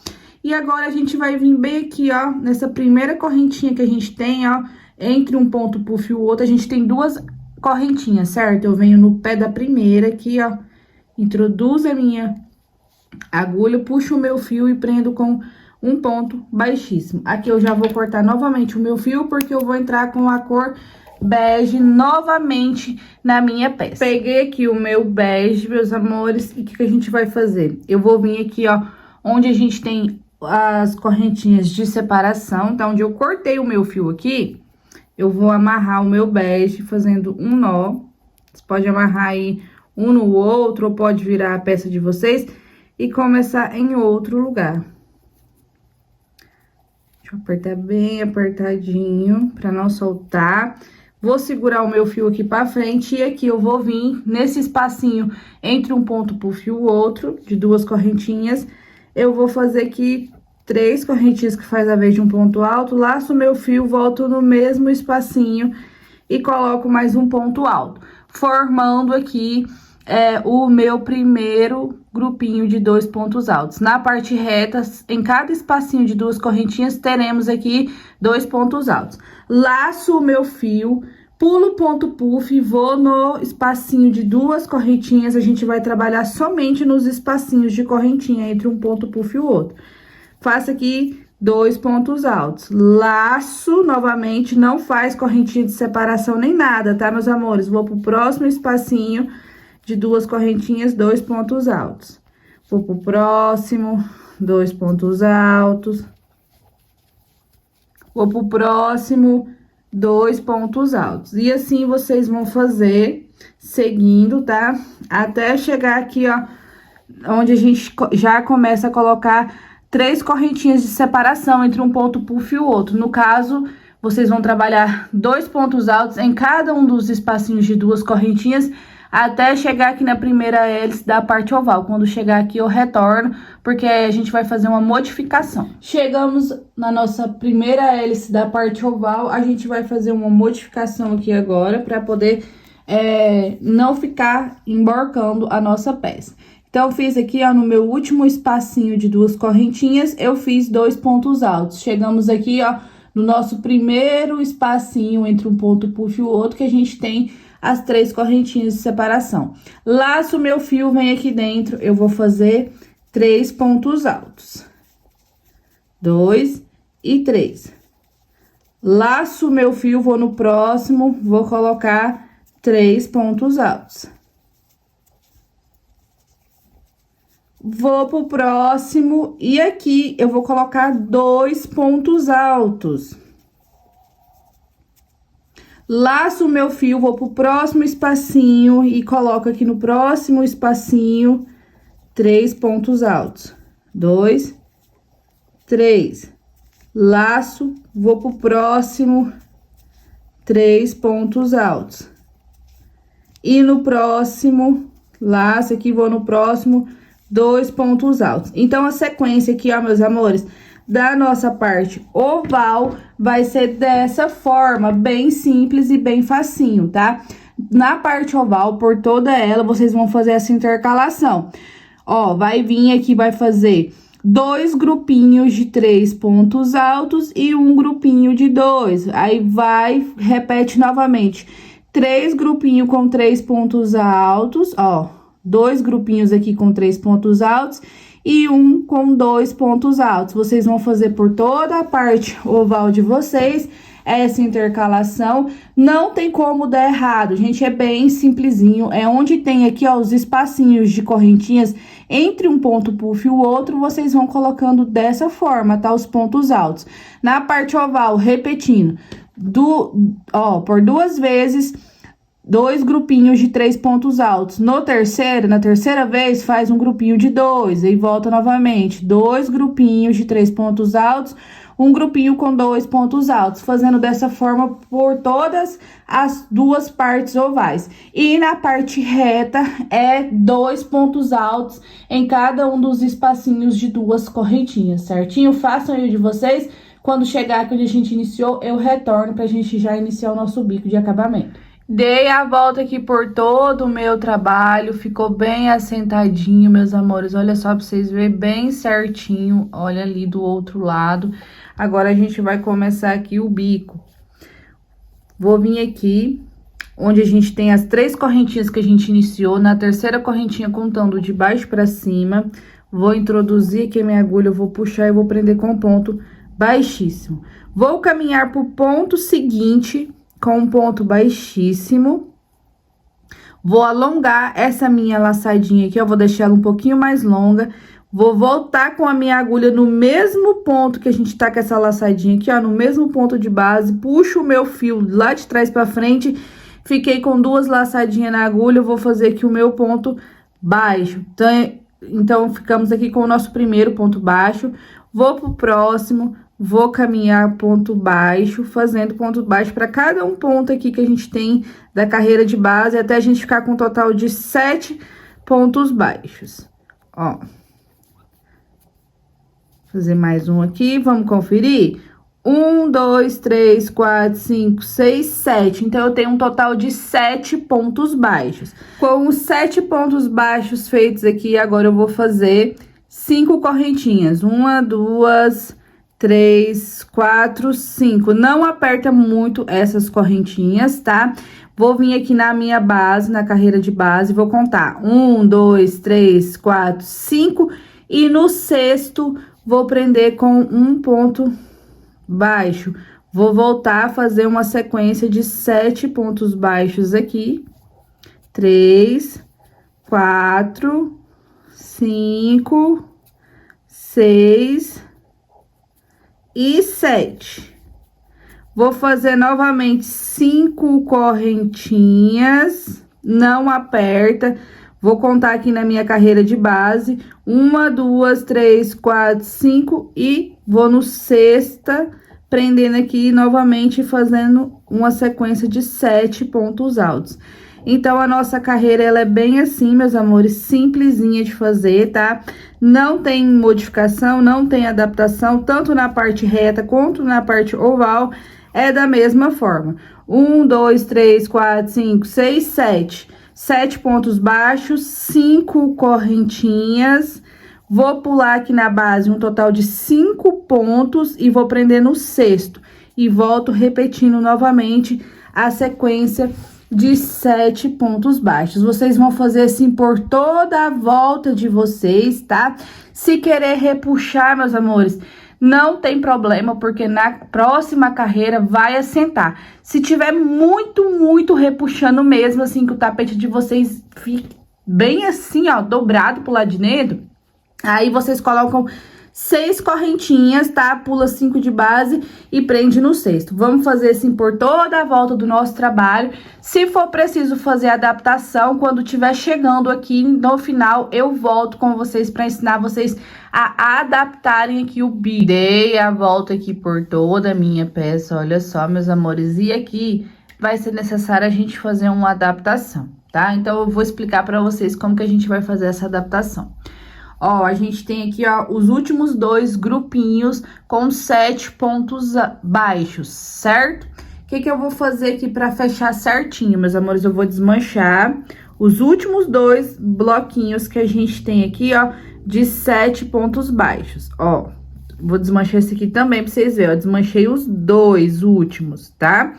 E agora, a gente vai vir bem aqui, ó, nessa primeira correntinha que a gente tem, ó, entre um ponto puff e o outro, a gente tem 2 correntinhas, certo? Eu venho no pé da primeira aqui, ó, introduzo a minha agulha, puxo o meu fio e prendo com um ponto baixíssimo. Aqui eu já vou cortar novamente o meu fio, porque eu vou entrar com a cor bege novamente na minha peça. Peguei aqui o meu bege, meus amores, e o que a gente vai fazer? Eu vou vir aqui, ó, onde a gente tem as correntinhas de separação, tá? Onde eu cortei o meu fio aqui, eu vou amarrar o meu bege fazendo um nó. Você pode amarrar aí um no outro, ou pode virar a peça de vocês e começar em outro lugar. Deixa eu apertar bem apertadinho pra não soltar. Vou segurar o meu fio aqui pra frente e aqui eu vou vir nesse espacinho entre um ponto puff e o outro, de 2 correntinhas. Eu vou fazer aqui 3 correntinhas que faz a vez de um ponto alto, laço o meu fio, volto no mesmo espacinho e coloco mais um ponto alto, formando aqui o meu primeiro grupinho de 2 pontos altos. Na parte reta, em cada espacinho de 2 correntinhas, teremos aqui 2 pontos altos. Laço o meu fio, pulo o ponto puff, vou no espacinho de 2 correntinhas. A gente vai trabalhar somente nos espacinhos de correntinha entre um ponto puff e o outro. Faço aqui 2 pontos altos, laço novamente, não faz correntinha de separação nem nada, tá, meus amores? Vou pro próximo espacinho de 2 correntinhas, 2 pontos altos. Vou pro próximo, 2 pontos altos. Vou pro próximo, 2 pontos altos. E assim vocês vão fazer, seguindo, tá? Até chegar aqui, ó, onde a gente já começa a colocar 3 correntinhas de separação entre um ponto puff e o outro. No caso, vocês vão trabalhar 2 pontos altos em cada um dos espacinhos de 2 correntinhas, até chegar aqui na primeira hélice da parte oval. Quando chegar aqui, eu retorno, porque a gente vai fazer uma modificação. Chegamos na nossa primeira hélice da parte oval, a gente vai fazer uma modificação aqui agora, para poder não ficar emborcando a nossa peça. Então, eu fiz aqui, ó, no meu último espacinho de 2 correntinhas, eu fiz 2 pontos altos. Chegamos aqui, ó, no nosso primeiro espacinho entre um ponto puff e o outro, que a gente tem as 3 correntinhas de separação. Laço o meu fio, vem aqui dentro, eu vou fazer 3 pontos altos. 2 e 3. Laço o meu fio, vou no próximo, vou colocar 3 pontos altos. Vou pro próximo e aqui eu vou colocar 2 pontos altos. Laço o meu fio, vou pro próximo espacinho e coloco aqui no próximo espacinho 3 pontos altos. 2, 3. Laço, vou pro próximo 3 pontos altos. E no próximo, laço aqui, vou no próximo 2 pontos altos. Então, a sequência aqui, ó, meus amores, da nossa parte oval vai ser dessa forma, bem simples e bem facinho, tá? Na parte oval, por toda ela, vocês vão fazer essa intercalação. Ó, vai vir aqui, vai fazer 2 grupinhos de 3 pontos altos e um grupinho de 2. Aí vai, repete novamente, 3 grupinhos com 3 pontos altos, ó, 2 grupinhos aqui com 3 pontos altos e um com 2 pontos altos. Vocês vão fazer por toda a parte oval de vocês essa intercalação. Não tem como dar errado, gente, é bem simplesinho. É onde tem aqui, ó, os espacinhos de correntinhas entre um ponto puff e o outro, vocês vão colocando dessa forma, tá? Os pontos altos. Na parte oval, repetindo, por 2 vezes, 2 grupinhos de 3 pontos altos. Na terceira vez, faz um grupinho de 2, aí volta novamente, 2 grupinhos de 3 pontos altos, um grupinho com 2 pontos altos, fazendo dessa forma por todas as 2 partes ovais. E na parte reta, 2 pontos altos em cada um dos espacinhos de 2 correntinhas, certinho? Façam aí de vocês. Quando chegar aqui onde a gente iniciou, eu retorno pra gente já iniciar o nosso bico de acabamento. Dei a volta aqui por todo o meu trabalho, ficou bem assentadinho, meus amores. Olha só pra vocês verem bem certinho, olha ali do outro lado. Agora a gente vai começar aqui o bico. Vou vir aqui, onde a gente tem as 3 correntinhas que a gente iniciou, na terceira correntinha contando de baixo pra cima. Vou introduzir aqui a minha agulha, eu vou puxar e vou prender com um ponto baixíssimo. Vou caminhar pro ponto seguinte com um ponto baixíssimo. Vou alongar essa minha laçadinha aqui, eu vou deixar ela um pouquinho mais longa. Vou voltar com a minha agulha no mesmo ponto que a gente tá com essa laçadinha aqui, ó, no mesmo ponto de base. Puxo o meu fio lá de trás pra frente, fiquei com 2 laçadinhas na agulha, eu vou fazer aqui o meu ponto baixo. Então, ficamos aqui com o nosso primeiro ponto baixo. Vou pro próximo, vou caminhar ponto baixo, fazendo ponto baixo para cada um ponto aqui que a gente tem da carreira de base, até a gente ficar com um total de 7 pontos baixos, ó. Fazer mais um aqui, vamos conferir? 1, 2, 3, 4, 5, 6, 7. Então, eu tenho um total de 7 pontos baixos. Com os 7 pontos baixos feitos aqui, agora eu vou fazer 5 correntinhas. 1, 2, 3, 4, 5. Não aperta muito essas correntinhas, tá? Vou vir aqui na minha base, na carreira de base, vou contar 1, 2, 3, 4, 5. E no sexto, vou prender com um ponto baixo. Vou voltar a fazer uma sequência de 7 pontos baixos aqui. 3, 4, 5, 6 e 7. Vou fazer novamente 5 correntinhas, não aperta. Vou contar aqui na minha carreira de base, 1, 2, 3, 4, 5 e vou no sexta, prendendo aqui novamente, fazendo uma sequência de 7 pontos altos. Então, a nossa carreira, ela é bem assim, meus amores, simplesinha de fazer, tá? Não tem modificação, não tem adaptação, tanto na parte reta quanto na parte oval, é da mesma forma. 1, 2, 3, 4, 5, 6, 7. 7 pontos baixos, 5 correntinhas. Vou pular aqui na base um total de 5 pontos e vou prender no sexto. E volto repetindo novamente a sequência de 7 pontos baixos. Vocês vão fazer assim por toda a volta de vocês, tá? Se querer repuxar, meus amores, não tem problema, porque na próxima carreira vai assentar. Se tiver muito repuxando mesmo, assim, que o tapete de vocês fique bem assim, ó, dobrado pro lado de dentro, aí vocês colocam 6 correntinhas, tá? Pula 5 de base e prende no sexto. Vamos fazer assim por toda a volta do nosso trabalho. Se for preciso fazer adaptação, quando estiver chegando aqui no final, eu volto com vocês para ensinar vocês a adaptarem aqui o bico. Dei a volta aqui por toda a minha peça, olha só, meus amores. E aqui vai ser necessário a gente fazer uma adaptação, tá? Então, eu vou explicar para vocês como que a gente vai fazer essa adaptação. Ó, a gente tem aqui, ó, os últimos 2 grupinhos com 7 pontos baixos, certo? O que que eu vou fazer aqui pra fechar certinho, meus amores? Eu vou desmanchar os últimos 2 bloquinhos que a gente tem aqui, ó, de 7 pontos baixos, ó. Vou desmanchar esse aqui também pra vocês verem, ó, desmanchei os 2 últimos, tá?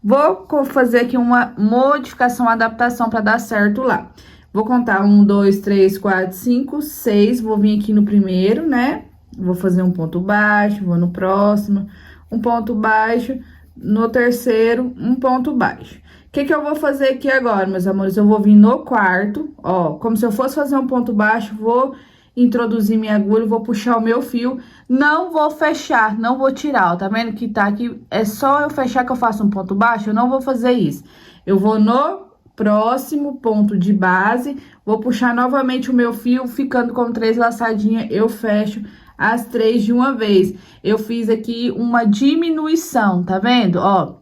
Vou fazer aqui uma modificação, adaptação para dar certo lá. Vou contar 1, 2, 3, 4, 5, 6. Vou vir aqui no primeiro, né? Vou fazer um ponto baixo, vou no próximo, um ponto baixo, no terceiro, um ponto baixo. O que eu vou fazer aqui agora, meus amores? Eu vou vir no quarto, ó, como se eu fosse fazer um ponto baixo, vou introduzir minha agulha, vou puxar o meu fio, não vou fechar, não vou tirar, ó, tá vendo que tá aqui? É só eu fechar que eu faço um ponto baixo, eu não vou fazer isso. Eu vou no próximo ponto de base, vou puxar novamente o meu fio, ficando com 3 laçadinhas, eu fecho as 3 de uma vez. Eu fiz aqui uma diminuição, tá vendo? Ó,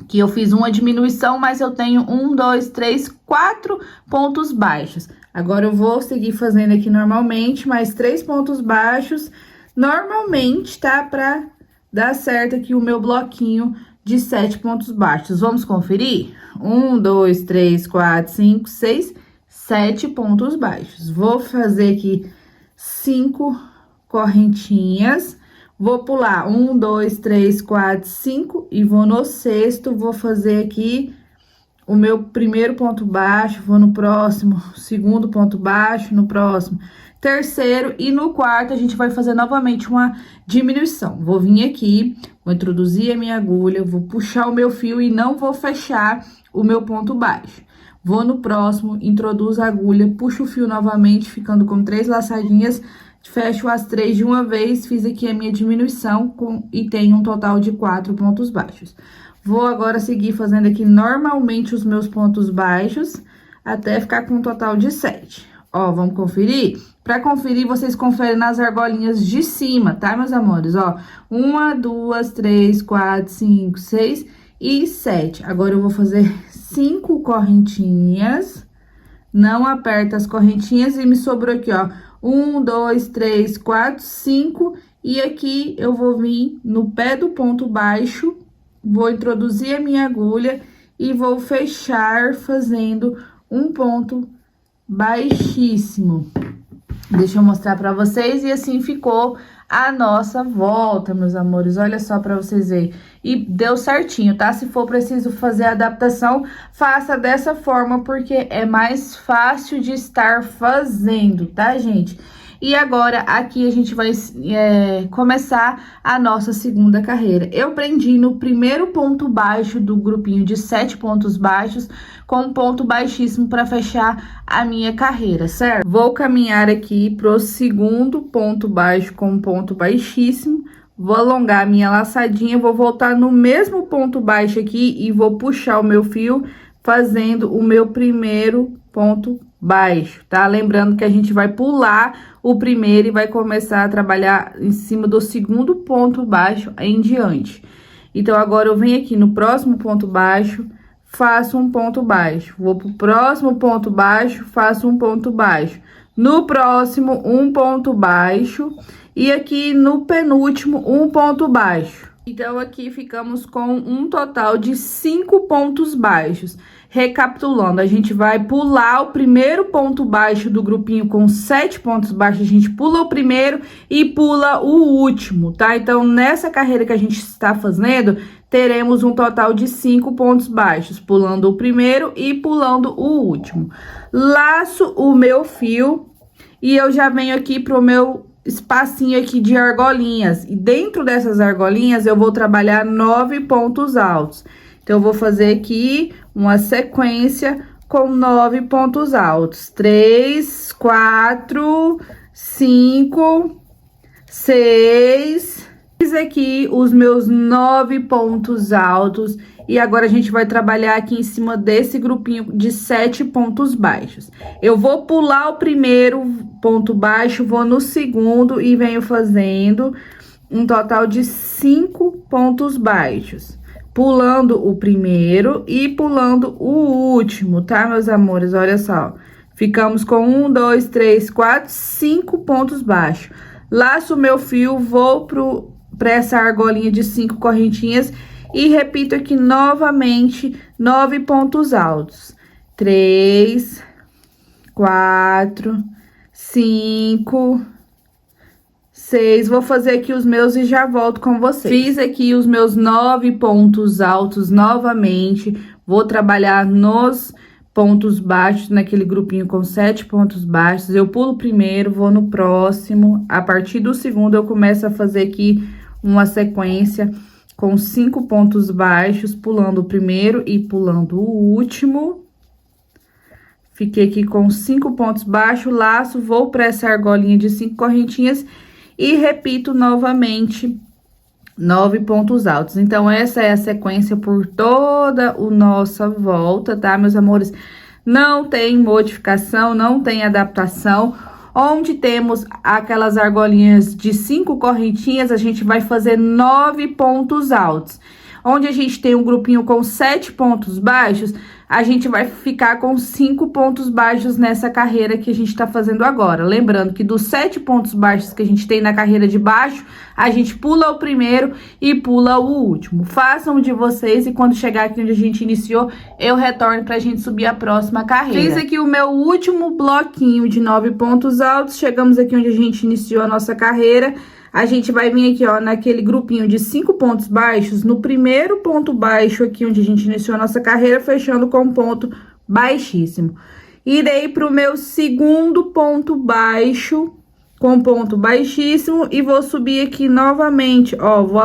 que eu fiz uma diminuição, mas eu tenho 1, 2, 3, 4 pontos baixos. Agora, eu vou seguir fazendo aqui normalmente, mais 3 pontos baixos, normalmente, tá? Pra dar certo aqui o meu bloquinho de 7 pontos baixos. Vamos conferir? 1, 2, 3, 4, 5, 6, 7 pontos baixos. Vou fazer aqui 5 correntinhas. Vou pular 1, 2, 3, 4, 5 e vou no sexto, vou fazer aqui o meu primeiro ponto baixo, vou no próximo, segundo ponto baixo, no próximo, terceiro e no quarto a gente vai fazer novamente uma diminuição. Vou vir aqui, vou introduzir a minha agulha, vou puxar o meu fio e não vou fechar o meu ponto baixo. Vou no próximo, introduzo a agulha, puxo o fio novamente, ficando com 3 laçadinhas, fecho as 3 de uma vez, fiz aqui a minha diminuição e tenho um total de 4 pontos baixos. Vou agora seguir fazendo aqui normalmente os meus pontos baixos, até ficar com um total de 7. Ó, vamos conferir? Pra conferir, vocês conferem nas argolinhas de cima, tá, meus amores? Ó, 1, 2, 3, 4, 5, 6 e 7. Agora, eu vou fazer 5 correntinhas, não aperta as correntinhas e me sobrou aqui, ó, 1, 2, 3, 4, 5, e aqui eu vou vir no pé do ponto baixo, vou introduzir a minha agulha e vou fechar fazendo um ponto baixíssimo. Deixa eu mostrar pra vocês, e assim ficou a nossa volta, meus amores. Olha só pra vocês verem. E deu certinho, tá? Se for preciso fazer a adaptação, faça dessa forma, porque é mais fácil de estar fazendo, tá, gente? E agora, aqui a gente vai começar a nossa segunda carreira. Eu prendi no primeiro ponto baixo do grupinho de 7 pontos baixos, com um ponto baixíssimo para fechar a minha carreira, certo? Vou caminhar aqui pro segundo ponto baixo com um ponto baixíssimo. Vou alongar a minha laçadinha, vou voltar no mesmo ponto baixo aqui e vou puxar o meu fio, fazendo o meu primeiro ponto baixo, tá? Lembrando que a gente vai pular o primeiro e vai começar a trabalhar em cima do segundo ponto baixo em diante. Então, agora eu venho aqui no próximo ponto baixo, faço um ponto baixo. Vou pro próximo ponto baixo, faço um ponto baixo. No próximo, um ponto baixo. E aqui no penúltimo, um ponto baixo. Então, aqui ficamos com um total de 5 pontos baixos. Recapitulando, a gente vai pular o primeiro ponto baixo do grupinho com 7 pontos baixos. A gente pula o primeiro e pula o último, tá? Então, nessa carreira que a gente está fazendo, teremos um total de 5 pontos baixos, pulando o primeiro e pulando o último. Laço o meu fio e eu já venho aqui pro meu espacinho aqui de argolinhas. E dentro dessas argolinhas, eu vou trabalhar 9 pontos altos. Então, eu vou fazer aqui uma sequência com 9 pontos altos. 3, 4, 5, 6. Fiz aqui os meus 9 pontos altos. E agora, a gente vai trabalhar aqui em cima desse grupinho de 7 pontos baixos. Eu vou pular o primeiro ponto baixo, vou no segundo e venho fazendo um total de 5 pontos baixos. Pulando o primeiro e pulando o último, tá, meus amores? Olha só. Ficamos com 1, 2, 3, 4, 5 pontos baixos. Laço o meu fio, vou pra essa argolinha de 5 correntinhas e repito aqui novamente 9 pontos altos. 3, 4, 5, 6, vou fazer aqui os meus e já volto com vocês. Fiz aqui os meus 9 pontos altos novamente, vou trabalhar nos pontos baixos, naquele grupinho com 7 pontos baixos. Eu pulo o primeiro, vou no próximo, a partir do segundo eu começo a fazer aqui uma sequência com 5 pontos baixos, pulando o primeiro e pulando o último. Fiquei aqui com 5 pontos baixos, laço, vou para essa argolinha de 5 correntinhas e repito novamente 9 pontos altos. Então, essa é a sequência por toda a nossa volta, tá, meus amores? Não tem modificação, não tem adaptação. Onde temos aquelas argolinhas de 5 correntinhas, a gente vai fazer 9 pontos altos. Onde a gente tem um grupinho com 7 pontos baixos, a gente vai ficar com 5 pontos baixos nessa carreira que a gente tá fazendo agora. Lembrando que dos 7 pontos baixos que a gente tem na carreira de baixo, a gente pula o primeiro e pula o último. Façam de vocês e quando chegar aqui onde a gente iniciou, eu retorno pra gente subir a próxima carreira. Fiz aqui o meu último bloquinho de 9 pontos altos, chegamos aqui onde a gente iniciou a nossa carreira. A gente vai vir aqui, ó, naquele grupinho de 5 pontos baixos, no primeiro ponto baixo aqui, onde a gente iniciou a nossa carreira, fechando com um ponto baixíssimo. Irei pro meu segundo ponto baixo, com ponto baixíssimo, e vou subir aqui novamente, ó, vou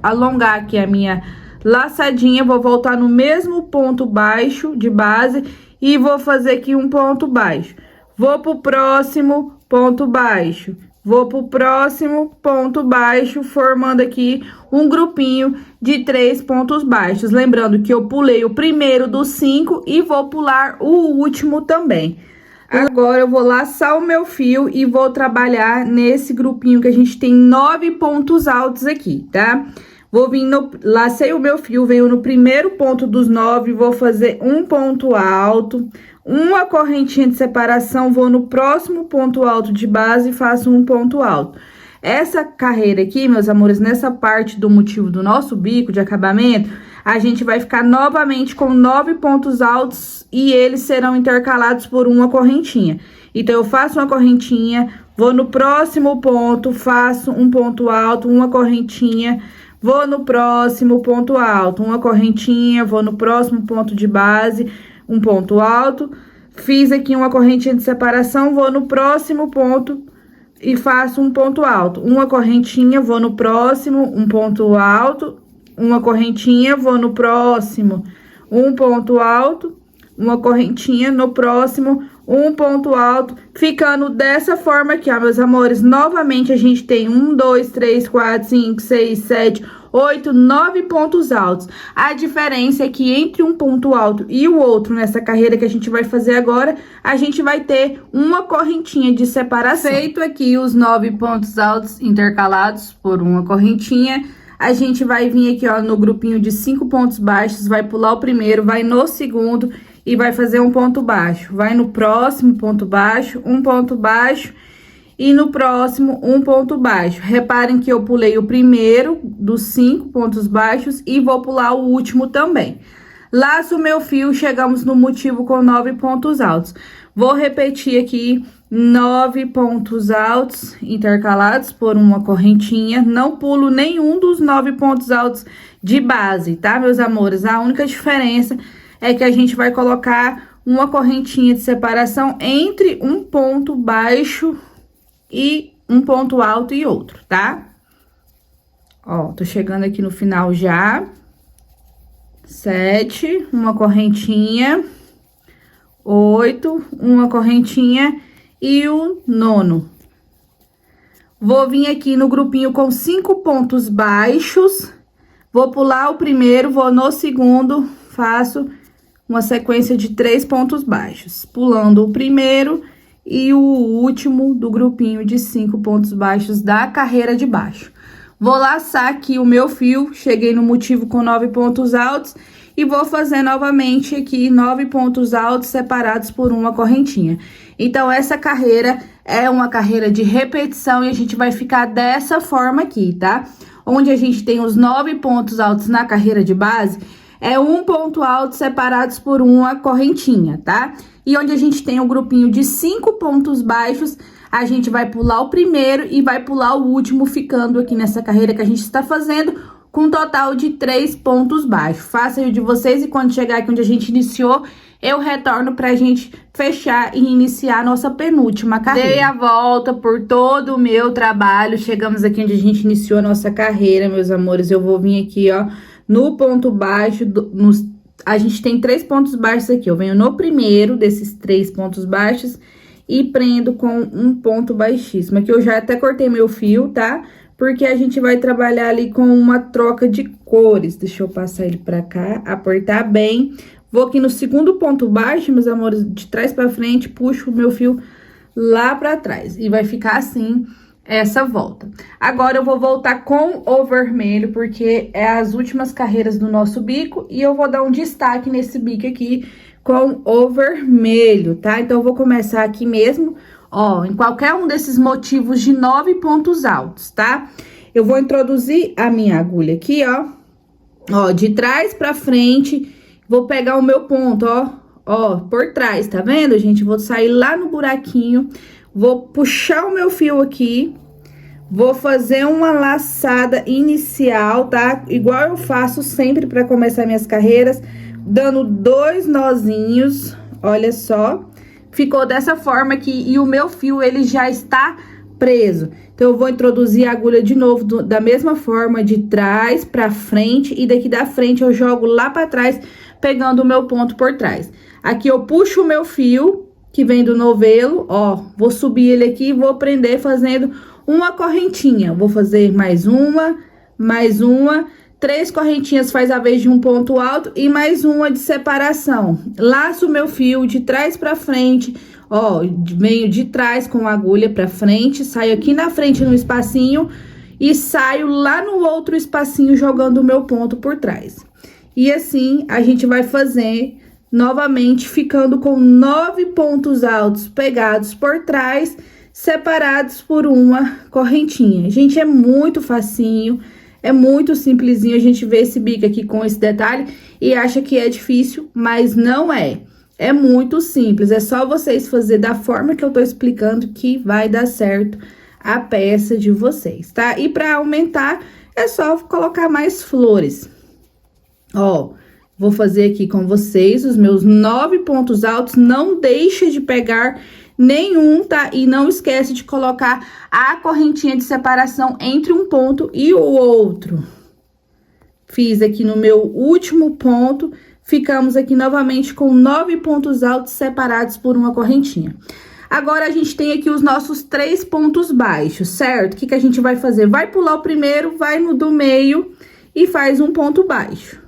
alongar aqui a minha laçadinha, vou voltar no mesmo ponto baixo de base, e vou fazer aqui um ponto baixo. Vou pro próximo ponto baixo. Vou pro próximo ponto baixo, formando aqui um grupinho de 3 pontos baixos. Lembrando que eu pulei o primeiro dos 5 e vou pular o último também. Agora, eu vou laçar o meu fio e vou trabalhar nesse grupinho que a gente tem 9 pontos altos aqui, tá? Vou vir lacei o meu fio, venho no primeiro ponto dos 9, vou fazer um ponto alto, uma correntinha de separação, vou no próximo ponto alto de base e faço um ponto alto. Essa carreira aqui, meus amores, nessa parte do motivo do nosso bico de acabamento, a gente vai ficar novamente com 9 pontos altos e eles serão intercalados por uma correntinha. Então, eu faço uma correntinha, vou no próximo ponto, faço um ponto alto, uma correntinha, vou no próximo ponto alto, uma correntinha, vou no próximo ponto de base, um ponto alto, fiz aqui uma correntinha de separação, vou no próximo ponto e faço um ponto alto, uma correntinha, vou no próximo, um ponto alto, uma correntinha, vou no próximo, um ponto alto, uma correntinha, no próximo, um ponto alto, ficando dessa forma aqui, ó, meus amores. Novamente, a gente tem 1, 2, 3, 4, 5, 6, 7, 8, 9 pontos altos. A diferença é que entre um ponto alto e o outro, nessa carreira que a gente vai fazer agora, a gente vai ter uma correntinha de separação. Feito aqui os 9 pontos altos intercalados por uma correntinha, a gente vai vir aqui, ó, no grupinho de 5 pontos baixos, vai pular o primeiro, vai no segundo e vai fazer um ponto baixo. Vai no próximo ponto baixo, um ponto baixo e no próximo um ponto baixo. Reparem que eu pulei o primeiro dos 5 pontos baixos e vou pular o último também. Laço o meu fio, chegamos no motivo com 9 pontos altos. Vou repetir aqui 9 pontos altos intercalados por uma correntinha. Não pulo nenhum dos 9 pontos altos de base, tá, meus amores? A única diferença é que a gente vai colocar uma correntinha de separação entre um ponto baixo e um ponto alto e outro, tá? Ó, tô chegando aqui no final já. 7, uma correntinha. 8, uma correntinha e o 9. Vou vir aqui no grupinho com 5 pontos baixos. Vou pular o primeiro, vou no segundo, faço uma sequência de 3 pontos baixos, pulando o primeiro e o último do grupinho de 5 pontos baixos da carreira de baixo. Vou laçar aqui o meu fio, cheguei no motivo com 9 pontos altos e vou fazer novamente aqui 9 pontos altos separados por uma correntinha. Então, essa carreira é uma carreira de repetição e a gente vai ficar dessa forma aqui, tá? Onde a gente tem os 9 pontos altos na carreira de base, é um ponto alto separados por uma correntinha, tá? E onde a gente tem um grupinho de 5 pontos baixos, a gente vai pular o primeiro e vai pular o último, ficando aqui nessa carreira que a gente está fazendo, com um total de 3 pontos baixos. Faça aí o de vocês e quando chegar aqui onde a gente iniciou, eu retorno pra gente fechar e iniciar a nossa penúltima carreira. Dei a volta por todo o meu trabalho, chegamos aqui onde a gente iniciou a nossa carreira, meus amores. Eu vou vir aqui, ó, no ponto baixo, a gente tem 3 pontos baixos aqui. Eu venho no primeiro desses 3 pontos baixos e prendo com um ponto baixíssimo. Aqui eu já até cortei meu fio, tá? Porque a gente vai trabalhar ali com uma troca de cores. Deixa eu passar ele pra cá, apertar bem. Vou aqui no segundo ponto baixo, meus amores, de trás pra frente, puxo o meu fio lá pra trás. E vai ficar assim, essa volta. Agora, eu vou voltar com o vermelho, porque é as últimas carreiras do nosso bico. E eu vou dar um destaque nesse bico aqui com o vermelho, tá? Então, eu vou começar aqui mesmo, ó, em qualquer um desses motivos de 9 pontos altos, tá? Eu vou introduzir a minha agulha aqui, ó, de trás pra frente. Vou pegar o meu ponto, ó, por trás, tá vendo, gente? Vou sair lá no buraquinho, vou puxar o meu fio aqui, vou fazer uma laçada inicial, tá? Igual eu faço sempre pra começar minhas carreiras, dando 2 nozinhos, olha só. Ficou dessa forma aqui e o meu fio, ele já está preso. Então, eu vou introduzir a agulha de novo da mesma forma, de trás pra frente, e daqui da frente eu jogo lá pra trás, pegando o meu ponto por trás. Aqui eu puxo o meu fio, que vem do novelo, ó, vou subir ele aqui e vou prender fazendo uma correntinha. Vou fazer mais uma, 3 correntinhas faz a vez de um ponto alto e mais uma de separação. Laço o meu fio de trás pra frente, ó, venho de trás com a agulha pra frente, saio aqui na frente no espacinho e saio lá no outro espacinho jogando o meu ponto por trás. E assim, a gente vai fazer novamente, ficando com 9 pontos altos pegados por trás, separados por uma correntinha. Gente, é muito facinho, é muito simplesinho. A gente vê esse bico aqui com esse detalhe e acha que é difícil, mas não é. É muito simples, é só vocês fazer da forma que eu tô explicando que vai dar certo a peça de vocês, tá? E pra aumentar, é só colocar mais flores. Ó, vou fazer aqui com vocês os meus 9 pontos altos, não deixa de pegar nenhum, tá? E não esquece de colocar a correntinha de separação entre um ponto e o outro. Fiz aqui no meu último ponto, ficamos aqui novamente com 9 pontos altos separados por uma correntinha. Agora, a gente tem aqui os nossos 3 pontos baixos, certo? O que que a gente vai fazer? Vai pular o primeiro, vai no do meio e faz um ponto baixo.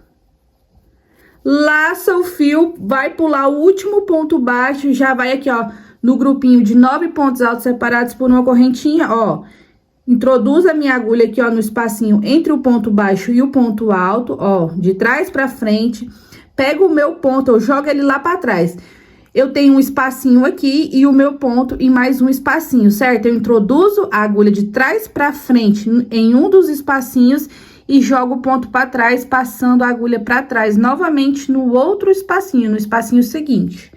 Laça o fio, vai pular o último ponto baixo, já vai aqui, ó, no grupinho de 9 pontos altos separados por uma correntinha, ó. Introduz a minha agulha aqui, ó, no espacinho entre o ponto baixo e o ponto alto, ó, de trás pra frente. Pego o meu ponto, eu jogo ele lá pra trás. Eu tenho um espacinho aqui e o meu ponto em mais um espacinho, certo? Eu introduzo a agulha de trás pra frente em um dos espacinhos e jogo o ponto pra trás, passando a agulha pra trás novamente no outro espacinho, no espacinho seguinte.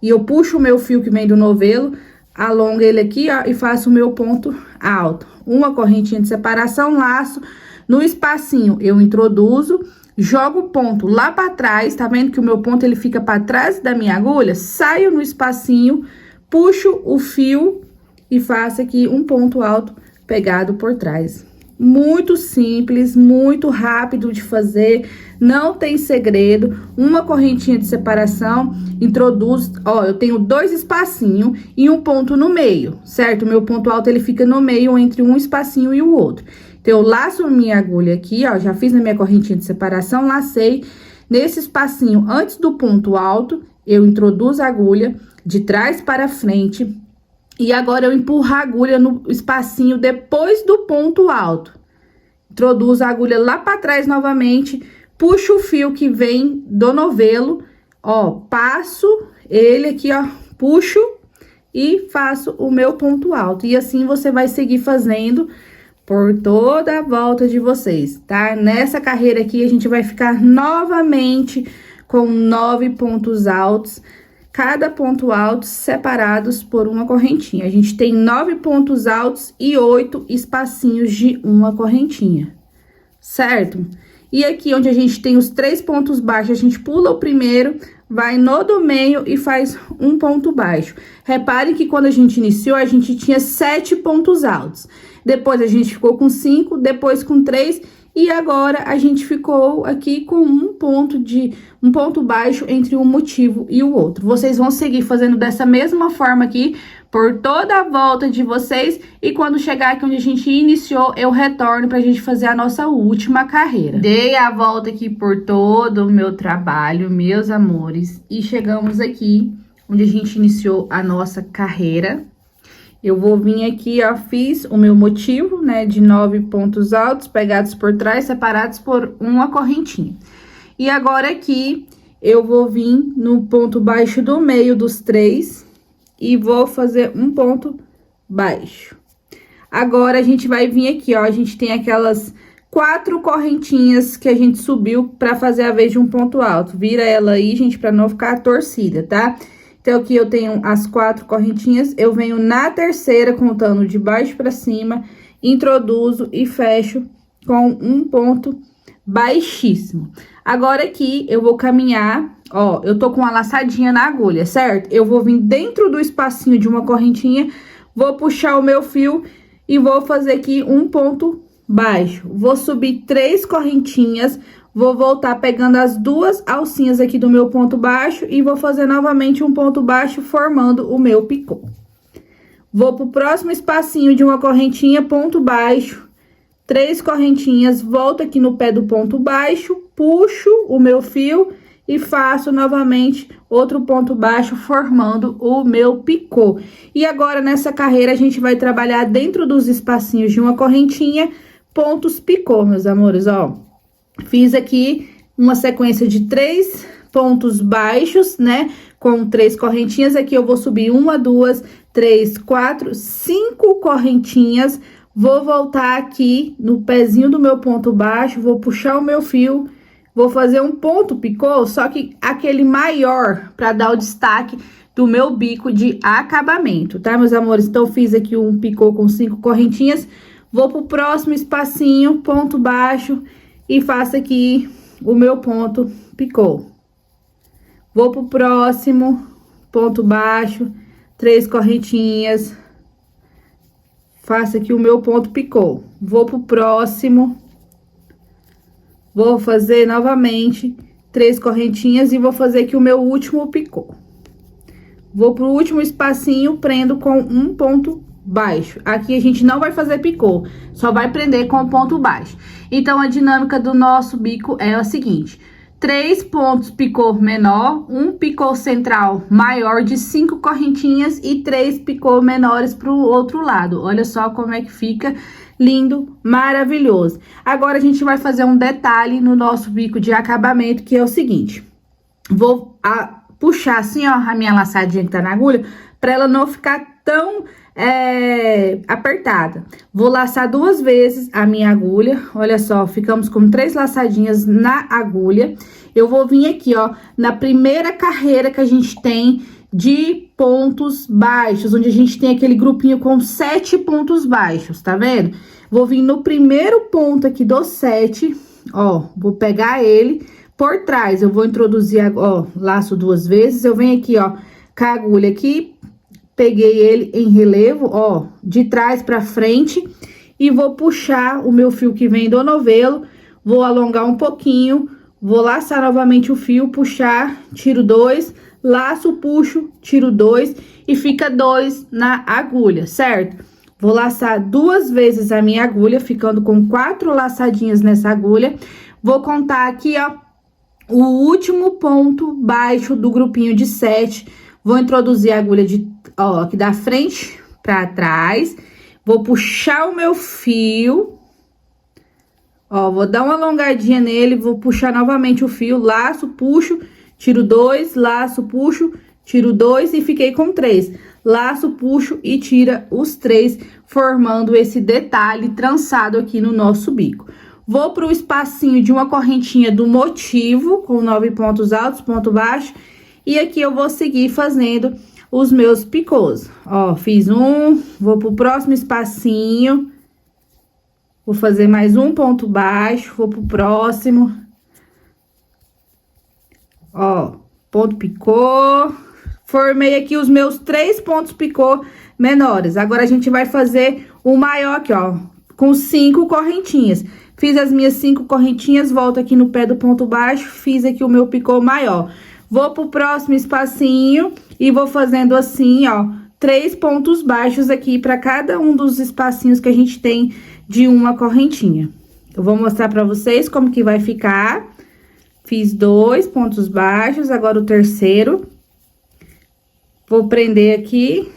E eu puxo o meu fio que vem do novelo, alongo ele aqui, ó, e faço o meu ponto alto. Uma correntinha de separação, laço no espacinho, eu introduzo, jogo o ponto lá pra trás, tá vendo que o meu ponto ele fica pra trás da minha agulha? Saio no espacinho, puxo o fio e faço aqui um ponto alto pegado por trás. Muito simples, muito rápido de fazer, não tem segredo. Uma correntinha de separação, introduz, ó, eu tenho 2 espacinhos e um ponto no meio, certo? O meu ponto alto, ele fica no meio entre um espacinho e o outro. Então, eu laço a minha agulha aqui, ó, já fiz a minha correntinha de separação, lacei. Nesse espacinho, antes do ponto alto, eu introduzo a agulha de trás para frente. E agora, eu empurro a agulha no espacinho depois do ponto alto. Introduzo a agulha lá pra trás novamente, puxo o fio que vem do novelo, ó, passo ele aqui, ó, puxo e faço o meu ponto alto. E assim, você vai seguir fazendo por toda a volta de vocês, tá? Nessa carreira aqui, a gente vai ficar novamente com 9 pontos altos cada ponto alto separados por uma correntinha. A gente tem 9 pontos altos e 8 espacinhos de uma correntinha, certo? E aqui onde a gente tem os 3 pontos baixos, a gente pula o primeiro, vai no do meio e faz um ponto baixo. Repare que quando a gente iniciou, a gente tinha 7 pontos altos. Depois a gente ficou com 5, depois com 3 e agora a gente ficou aqui com um ponto baixo entre um motivo e o outro. Vocês vão seguir fazendo dessa mesma forma aqui por toda a volta de vocês e quando chegar aqui onde a gente iniciou, eu retorno pra gente fazer a nossa última carreira. Dei a volta aqui por todo o meu trabalho, meus amores, e chegamos aqui onde a gente iniciou a nossa carreira. Eu vou vir aqui, ó, fiz o meu motivo, né, de 9 pontos altos, pegados por trás, separados por uma correntinha. E agora aqui, eu vou vir no ponto baixo do meio dos 3 e vou fazer um ponto baixo. Agora, a gente vai vir aqui, ó, a gente tem aquelas 4 correntinhas que a gente subiu pra fazer a vez de um ponto alto. Vira ela aí, gente, pra não ficar torcida, tá? Então, aqui eu tenho as 4 correntinhas, eu venho na terceira, contando de baixo pra cima, introduzo e fecho com um ponto baixíssimo. Agora, aqui, eu vou caminhar, ó, eu tô com uma laçadinha na agulha, certo? Eu vou vir dentro do espacinho de uma correntinha, vou puxar o meu fio e vou fazer aqui um ponto baixo. Vou subir 3 correntinhas, vou voltar pegando as 2 alcinhas aqui do meu ponto baixo e vou fazer novamente um ponto baixo formando o meu picô. Vou pro próximo espacinho de uma correntinha, ponto baixo, 3 correntinhas, volto aqui no pé do ponto baixo, puxo o meu fio e faço novamente outro ponto baixo formando o meu picô. E agora nessa carreira a gente vai trabalhar dentro dos espacinhos de uma correntinha, pontos picô, meus amores, ó. Fiz aqui uma sequência de 3 pontos baixos, né? Com 3 correntinhas. Aqui eu vou subir 1, 2, 3, 4, 5 correntinhas. Vou voltar aqui no pezinho do meu ponto baixo, vou puxar o meu fio, vou fazer um ponto picô, só que aquele maior, para dar o destaque do meu bico de acabamento, tá, meus amores? Então, fiz aqui um picô com 5 correntinhas. Vou pro próximo espacinho, ponto baixo, e faço aqui o meu ponto picô. Vou pro próximo, ponto baixo, 3 correntinhas, faço aqui o meu ponto picô. Vou pro próximo, vou fazer novamente 3 correntinhas e vou fazer aqui o meu último picô. Vou pro último espacinho, prendo com um ponto baixo. Aqui a gente não vai fazer picô, só vai prender com o ponto baixo. Então, a dinâmica do nosso bico é a seguinte: 3 pontos picô menor, um picô central maior de 5 correntinhas e 3 picô menores pro outro lado. Olha só como é que fica lindo, maravilhoso. Agora, a gente vai fazer um detalhe no nosso bico de acabamento, que é o seguinte: vou puxar assim, ó, a minha laçadinha que tá na agulha, pra ela não ficar tão apertada. Vou laçar 2 vezes a minha agulha, olha só, ficamos com 3 laçadinhas na agulha. Eu vou vir aqui, ó, na primeira carreira que a gente tem de pontos baixos, onde a gente tem aquele grupinho com 7 pontos baixos, tá vendo? Vou vir no primeiro ponto aqui do 7, ó, vou pegar ele por trás, eu vou introduzir, ó, laço 2 vezes, eu venho aqui, ó, com a agulha aqui, peguei ele em relevo, ó, de trás pra frente, e vou puxar o meu fio que vem do novelo, vou alongar um pouquinho, vou laçar novamente o fio, puxar, tiro 2, laço, puxo, tiro 2, e fica 2 na agulha, certo? Vou laçar 2 vezes a minha agulha, ficando com 4 laçadinhas nessa agulha. Vou contar aqui, ó, o último ponto baixo do grupinho de 7, vou introduzir a agulha ó, aqui da frente pra trás, vou puxar o meu fio, ó, vou dar uma alongadinha nele, vou puxar novamente o fio, laço, puxo, tiro 2, laço, puxo, tiro 2 e fiquei com 3. Laço, puxo e tira os 3, formando esse detalhe trançado aqui no nosso bico. Vou pro espacinho de uma correntinha do motivo, com 9 pontos altos, ponto baixo, E aqui eu vou seguir fazendo os meus picôs. Ó, fiz um, vou pro próximo espacinho. Vou fazer mais um ponto baixo, vou pro próximo. Ó, ponto picô. Formei aqui os meus 3 pontos picô menores. Agora, a gente vai fazer o maior aqui, ó, com 5 correntinhas. Fiz as minhas 5 correntinhas, volto aqui no pé do ponto baixo, fiz aqui o meu picô maior. Vou pro próximo espacinho e vou fazendo assim, ó, 3 pontos baixos aqui para cada um dos espacinhos que a gente tem de uma correntinha. Eu vou mostrar para vocês como que vai ficar. Fiz 2 pontos baixos, agora o terceiro. Vou prender aqui,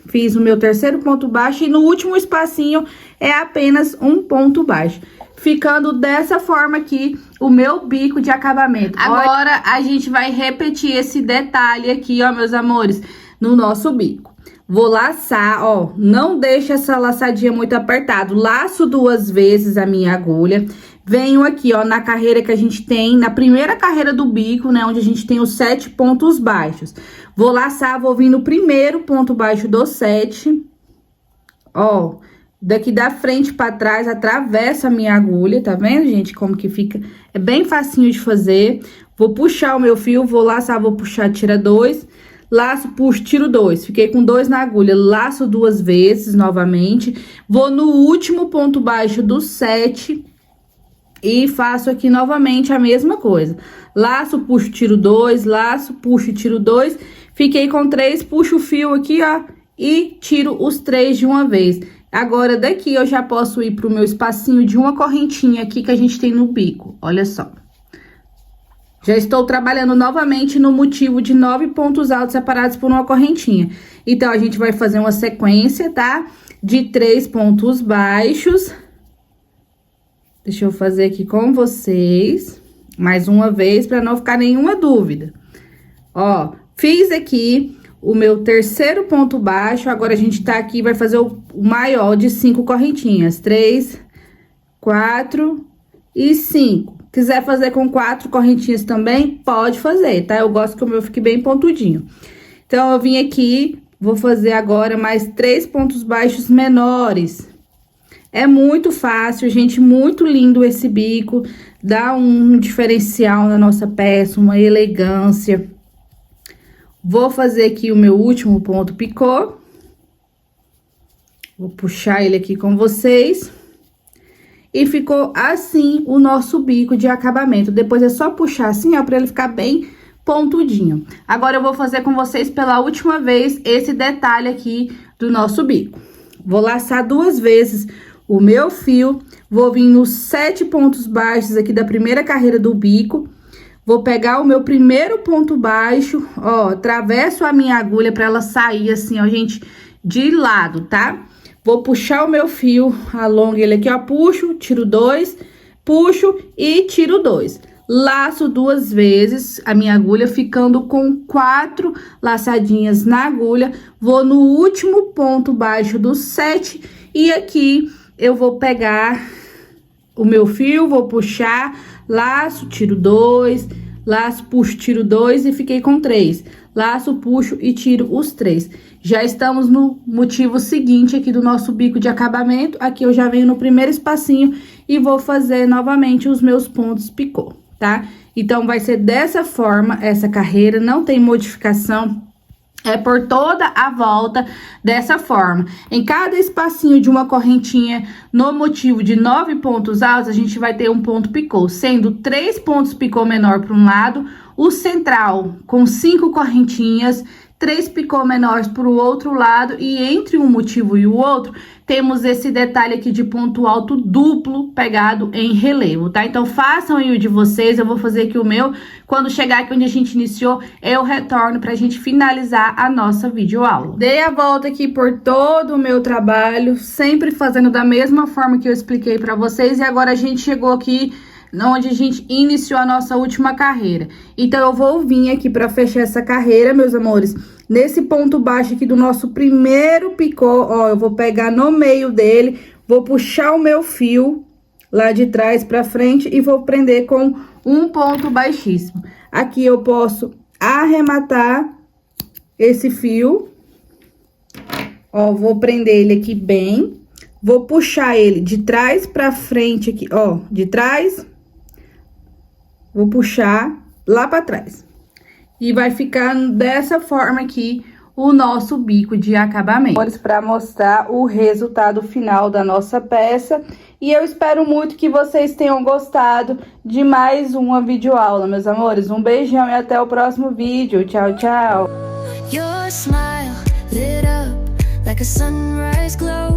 fiz o meu terceiro ponto baixo e no último espacinho é apenas um ponto baixo. Ficando dessa forma aqui o meu bico de acabamento. Agora, a gente vai repetir esse detalhe aqui, ó, meus amores, no nosso bico. Vou laçar, ó, não deixa essa laçadinha muito apertado. Laço 2 vezes a minha agulha. Venho aqui, ó, na carreira que a gente tem, na primeira carreira do bico, né, onde a gente tem os 7 pontos baixos. Vou laçar, vou vir no primeiro ponto baixo do 7, ó, daqui da frente pra trás, atravesso a minha agulha, tá vendo, gente, como que fica? É bem facinho de fazer. Vou puxar o meu fio, vou laçar, vou puxar, tira 2, laço, puxo, tiro 2. Fiquei com 2 na agulha, laço 2 vezes novamente. Vou no último ponto baixo do 7 e faço aqui novamente a mesma coisa. Laço, puxo, tiro 2, laço, puxo, tiro 2. Fiquei com 3, puxo o fio aqui, ó, e tiro os 3 de uma vez. Agora, daqui eu já posso ir pro meu espacinho de uma correntinha aqui que a gente tem no bico, olha só. Já estou trabalhando novamente no motivo de 9 pontos altos separados por uma correntinha. Então, a gente vai fazer uma sequência, tá? De 3 pontos baixos. Deixa eu fazer aqui com vocês, mais uma vez, para não ficar nenhuma dúvida. Ó, fiz aqui o meu terceiro ponto baixo, agora a gente tá aqui, vai fazer o maior de 5 correntinhas. 3, 4 e 5. Quiser fazer com 4 correntinhas também, pode fazer, tá? Eu gosto que o meu fique bem pontudinho. Então, eu vim aqui, vou fazer agora mais 3 pontos baixos menores. É muito fácil, gente, muito lindo esse bico, dá um diferencial na nossa peça, uma elegância. Vou fazer aqui o meu último ponto picô. Vou puxar ele aqui com vocês. E ficou assim o nosso bico de acabamento. Depois é só puxar assim, ó, pra ele ficar bem pontudinho. Agora, eu vou fazer com vocês pela última vez esse detalhe aqui do nosso bico. Vou laçar 2 vezes o meu fio, vou vir nos 7 pontos baixos aqui da primeira carreira do bico. Vou pegar o meu primeiro ponto baixo, ó, atravesso a minha agulha pra ela sair assim, ó, gente, de lado, tá? Vou puxar o meu fio, alongo ele aqui, ó, puxo, tiro 2, puxo e tiro 2. Laço 2 vezes a minha agulha, ficando com 4 laçadinhas na agulha. Vou no último ponto baixo do 7 e aqui eu vou pegar o meu fio, vou puxar, laço, tiro 2, laço, puxo, tiro 2 e fiquei com 3. Laço, puxo e tiro os 3. Já estamos no motivo seguinte aqui do nosso bico de acabamento. Aqui eu já venho no primeiro espacinho e vou fazer novamente os meus pontos picô, tá? Então, vai ser dessa forma essa carreira, não tem modificação. É por toda a volta dessa forma. Em cada espacinho de uma correntinha, no motivo de 9 pontos altos, a gente vai ter um ponto picô, sendo 3 pontos picô menor para um lado, o central com 5 correntinhas, 3 picô menores para o outro lado, e entre um motivo e o outro, temos esse detalhe aqui de ponto alto duplo pegado em relevo, tá? Então, façam aí o de vocês, eu vou fazer aqui o meu. Quando chegar aqui onde a gente iniciou, eu retorno pra gente finalizar a nossa videoaula. Dei a volta aqui por todo o meu trabalho, sempre fazendo da mesma forma que eu expliquei pra vocês, e agora a gente chegou aqui onde a gente iniciou a nossa última carreira. Então, eu vou vir aqui pra fechar essa carreira, meus amores, nesse ponto baixo aqui do nosso primeiro picô, ó, eu vou pegar no meio dele, vou puxar o meu fio lá de trás pra frente e vou prender com um ponto baixíssimo. Aqui eu posso arrematar esse fio. Ó, vou prender ele aqui bem. Vou puxar ele de trás pra frente aqui, ó, de trás. Vou puxar lá pra trás. E vai ficar dessa forma aqui o nosso bico de acabamento. Para mostrar o resultado final da nossa peça. E eu espero muito que vocês tenham gostado de mais uma videoaula, meus amores. Um beijão e até o próximo vídeo. Tchau, tchau. Your smile lit up like a sunrise glow.